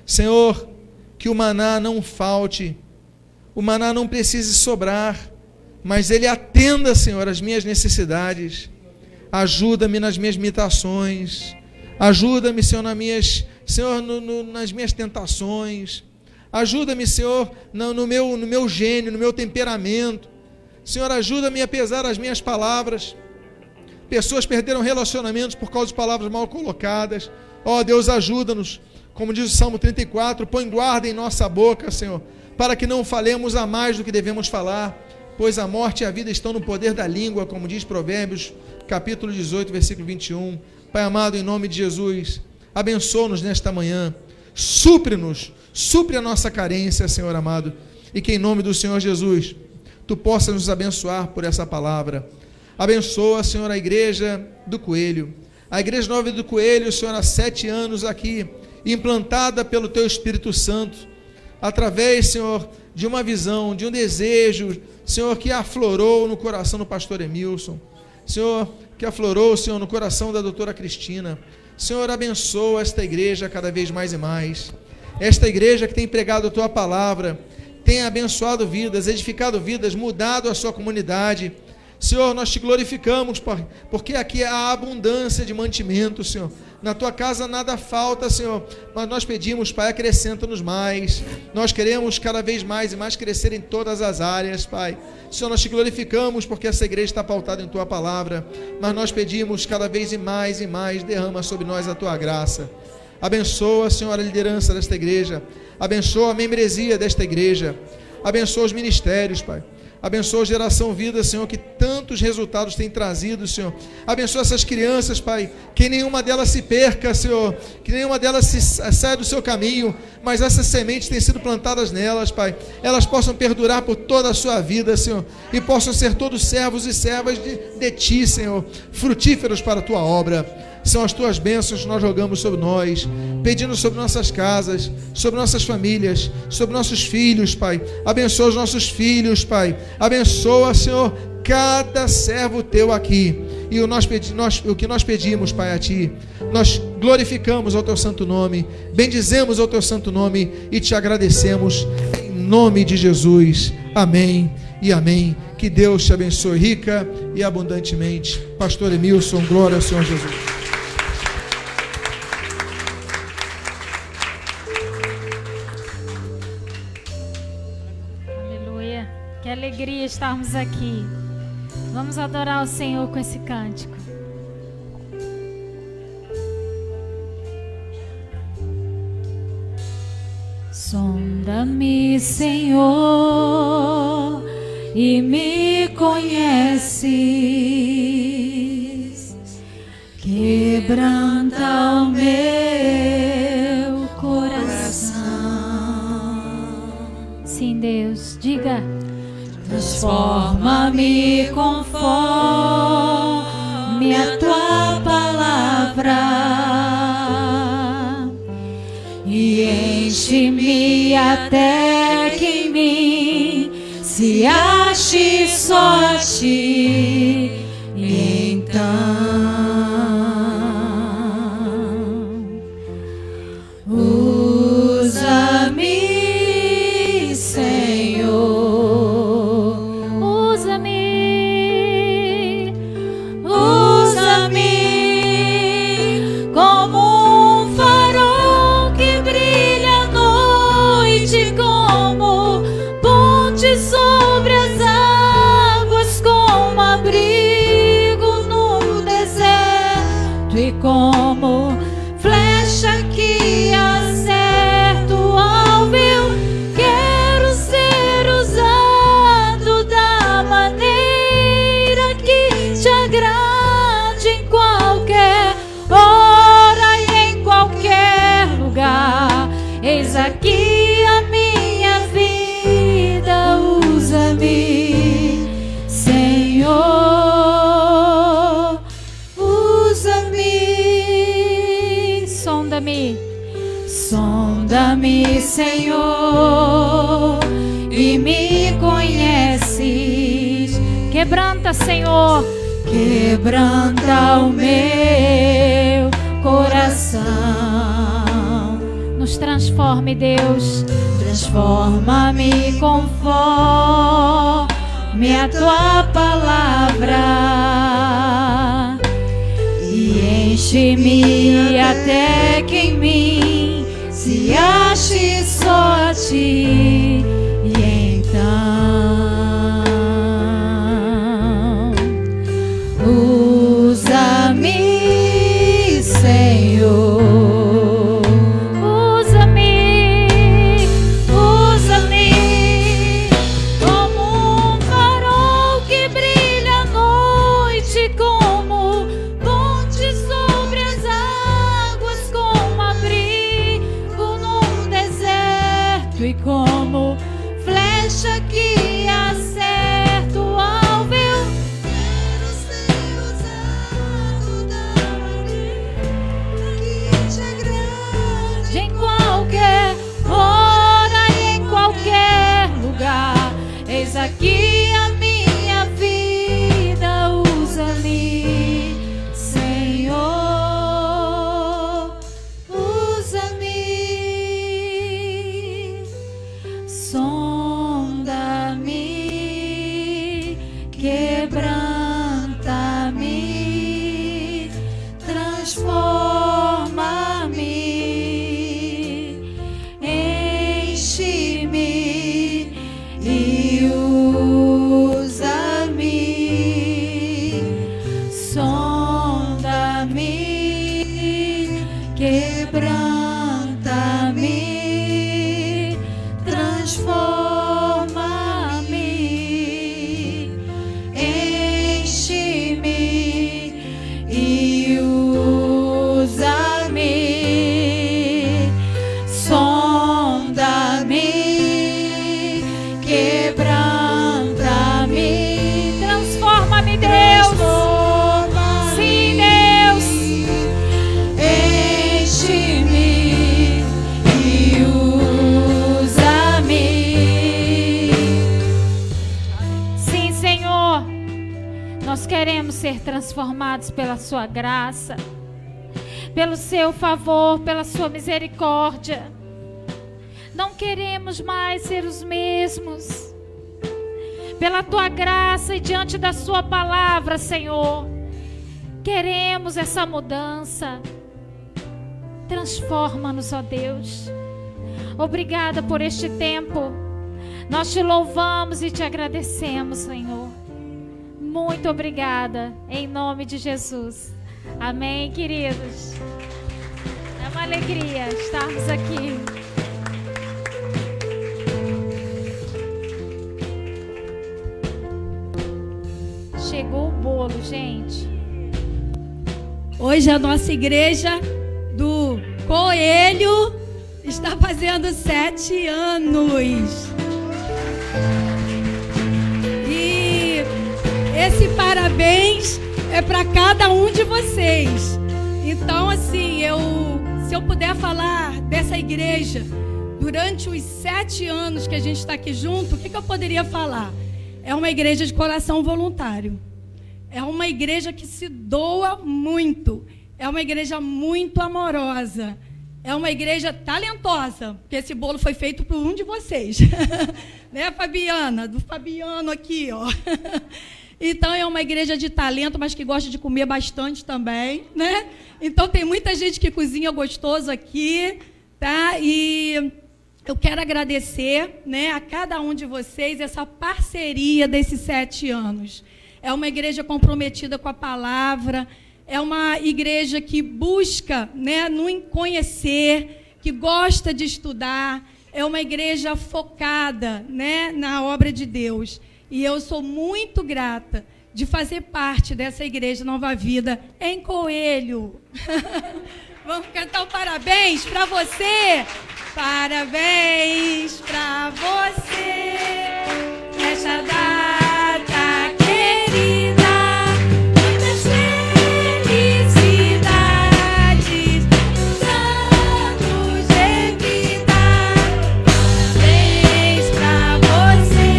Senhor, que o maná não falte, o maná não precise sobrar, mas ele atenda, Senhor, às minhas necessidades. Ajuda-me nas minhas limitações, ajuda-me, Senhor, nas minhas tentações, ajuda-me, Senhor, no meu gênio, no meu temperamento. Senhor, ajuda-me a pesar as minhas palavras. Pessoas perderam relacionamentos por causa de palavras mal colocadas. Ó Deus, ajuda-nos, como diz o Salmo 34, põe guarda em nossa boca, Senhor, para que não falemos a mais do que devemos falar, pois a morte e a vida estão no poder da língua, como diz Provérbios, capítulo 18, versículo 21. Pai amado, em nome de Jesus, abençoa-nos nesta manhã. Supre-nos, supre a nossa carência, Senhor amado, e que em nome do Senhor Jesus, Tu possas nos abençoar por essa palavra. Abençoa, Senhor, a igreja do Coelho. A igreja Nova do Coelho, Senhor, há 7 anos aqui, implantada pelo Teu Espírito Santo, através, Senhor, de uma visão, de um desejo, Senhor, que aflorou no coração do pastor Emilson, Senhor, que aflorou, Senhor, no coração da doutora Cristina. Senhor, abençoa esta igreja cada vez mais e mais. Esta igreja que tem pregado a Tua palavra, tem abençoado vidas, edificado vidas, mudado a sua comunidade. Senhor, nós Te glorificamos, porque aqui há abundância de mantimento, Senhor. Na Tua casa nada falta, Senhor, mas nós pedimos, Pai, acrescenta-nos mais. Nós queremos cada vez mais e mais crescer em todas as áreas, Pai. Senhor, nós Te glorificamos porque essa igreja está pautada em Tua palavra, mas nós pedimos cada vez e mais, derrama sobre nós a Tua graça. Abençoa, Senhor, a liderança desta igreja. Abençoa a membresia desta igreja. Abençoa os ministérios, Pai. Abençoa a geração vida, Senhor, que tantos resultados tem trazido, Senhor. Abençoa essas crianças, Pai, que nenhuma delas se perca, Senhor, que nenhuma delas saia do seu caminho, mas essas sementes têm sido plantadas nelas, Pai. Elas possam perdurar por toda a sua vida, Senhor, e possam ser todos servos e servas de Ti, Senhor, frutíferos para a Tua obra. São as Tuas bênçãos que nós jogamos sobre nós, pedindo sobre nossas casas, sobre nossas famílias, sobre nossos filhos, Pai. Abençoa os nossos filhos, Pai. Abençoa, Senhor, cada servo Teu aqui. E o que nós pedimos, Pai, a Ti, nós glorificamos ao Teu santo nome, bendizemos ao Teu santo nome e Te agradecemos em nome de Jesus. Amém e amém. Que Deus Te abençoe rica e abundantemente. Pastor Emilson, glória ao Senhor Jesus. Que alegria estarmos aqui. Vamos adorar o Senhor com esse cântico. Sonda-me, Senhor, e me conheces. Quebranta o meu coração. Sim, Deus, diga. Transforma-me conforme a Tua palavra e enche-me até que em mim se ache só a Ti. Então usa-me, Senhor. Como flecha que acerta o alvo, eu quero ser usado da maneira que Te agrade em qualquer hora e em qualquer lugar. Eis aqui a minha vida, usa-me, Senhor. Sonda-me, Senhor, e me conheces. Quebranta, Senhor. Quebranta o meu coração. Nos transforme, Deus. Transforma-me conforme a Tua palavra e enche-me até que em mim se ache só a Ti. E então usa-me, Senhor. Como ponte sobre as águas, como abrigo Eis aqui a minha vida, usa-me, Senhor, usa-me, sonda-me, quebranta-me, transforma-me, enche-me e usa-me, sonda-me, quebranta-me, transforma-me, enche-me e usa-me, sonda-me, quebranta-me, transforma-me, Deus. Sim, Deus. Enche-me e usa-me. Sim, Senhor. Nós queremos ser transformados pela sua graça, pelo seu favor, pela sua misericórdia. Não queremos mais ser os mesmos. Pela tua graça e diante da sua palavra, Senhor, queremos essa mudança. Transforma-nos, ó Deus. Obrigada por este tempo. Nós te louvamos e te agradecemos, Senhor. Muito obrigada, em nome de Jesus. Amém, queridos. É uma alegria estarmos aqui. Chegou o bolo, gente. Hoje a nossa igreja do Coelho está fazendo 7 anos. E esse parabéns é para cada um de vocês. Então, assim, se eu puder falar dessa igreja durante os 7 anos que a gente está aqui junto, o que eu poderia falar? É uma igreja de coração voluntário. É uma igreja que se doa muito. É uma igreja muito amorosa. É uma igreja talentosa, porque esse bolo foi feito por um de vocês. Né, Fabiana? Do Fabiano aqui, ó. Então, é uma igreja de talento, mas que gosta de comer bastante também, né? Então, tem muita gente que cozinha gostoso aqui, tá? E eu quero agradecer, né, a cada um de vocês essa parceria desses 7 anos. É uma igreja comprometida com a palavra, é uma igreja que busca, né, no conhecer, que gosta de estudar, é uma igreja focada, né, na obra de Deus. E eu sou muito grata de fazer parte dessa igreja Nova Vida em Coelho. Vamos cantar um parabéns para você. Parabéns para você nesta data querida. Muitas felicidades, anos de vida. Parabéns para você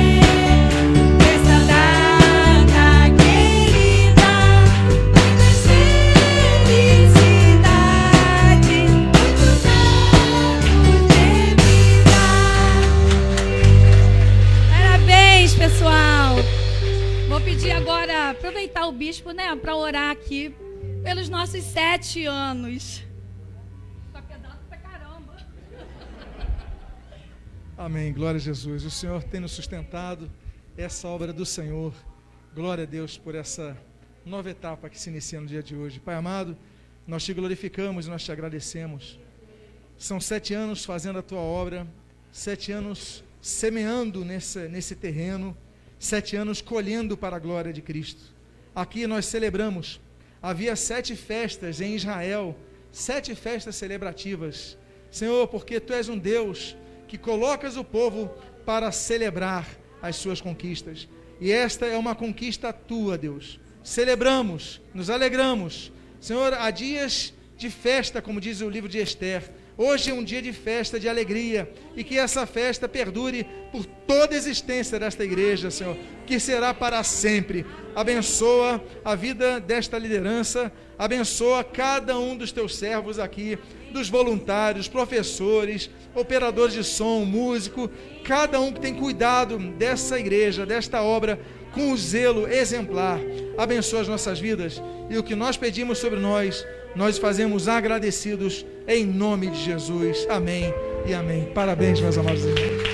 nesta data querida. Muitas felicidades, muitos anos de vida. Parabéns, pessoal. Vou pedir agora, aproveitar o bispo, né, para orar aqui pelos nossos 7 anos. Tá pedaço pra caramba. Amém, glória a Jesus. O Senhor tem nos sustentado, essa obra do Senhor. Glória a Deus por essa nova etapa que se inicia no dia de hoje. Pai amado, nós te glorificamos e nós te agradecemos. São 7 anos fazendo a tua obra, 7 anos semeando nesse terreno, 7 anos colhendo para a glória de Cristo. Aqui nós celebramos, havia 7 festas em Israel, 7 festas celebrativas. Senhor, porque Tu és um Deus que colocas o povo para celebrar as suas conquistas. E esta é uma conquista Tua, Deus. Celebramos, nos alegramos. Senhor, há dias de festa, como diz o livro de Esther. Hoje é um dia de festa, de alegria, e que essa festa perdure por toda a existência desta igreja, Senhor, que será para sempre. Abençoa a vida desta liderança, abençoa cada um dos teus servos aqui, dos voluntários, professores, operadores de som, músico, cada um que tem cuidado dessa igreja, desta obra, com o zelo exemplar. Abençoa as nossas vidas, e o que nós pedimos sobre nós fazemos agradecidos, em nome de Jesus. Amém e amém. Parabéns, meus amados irmãos.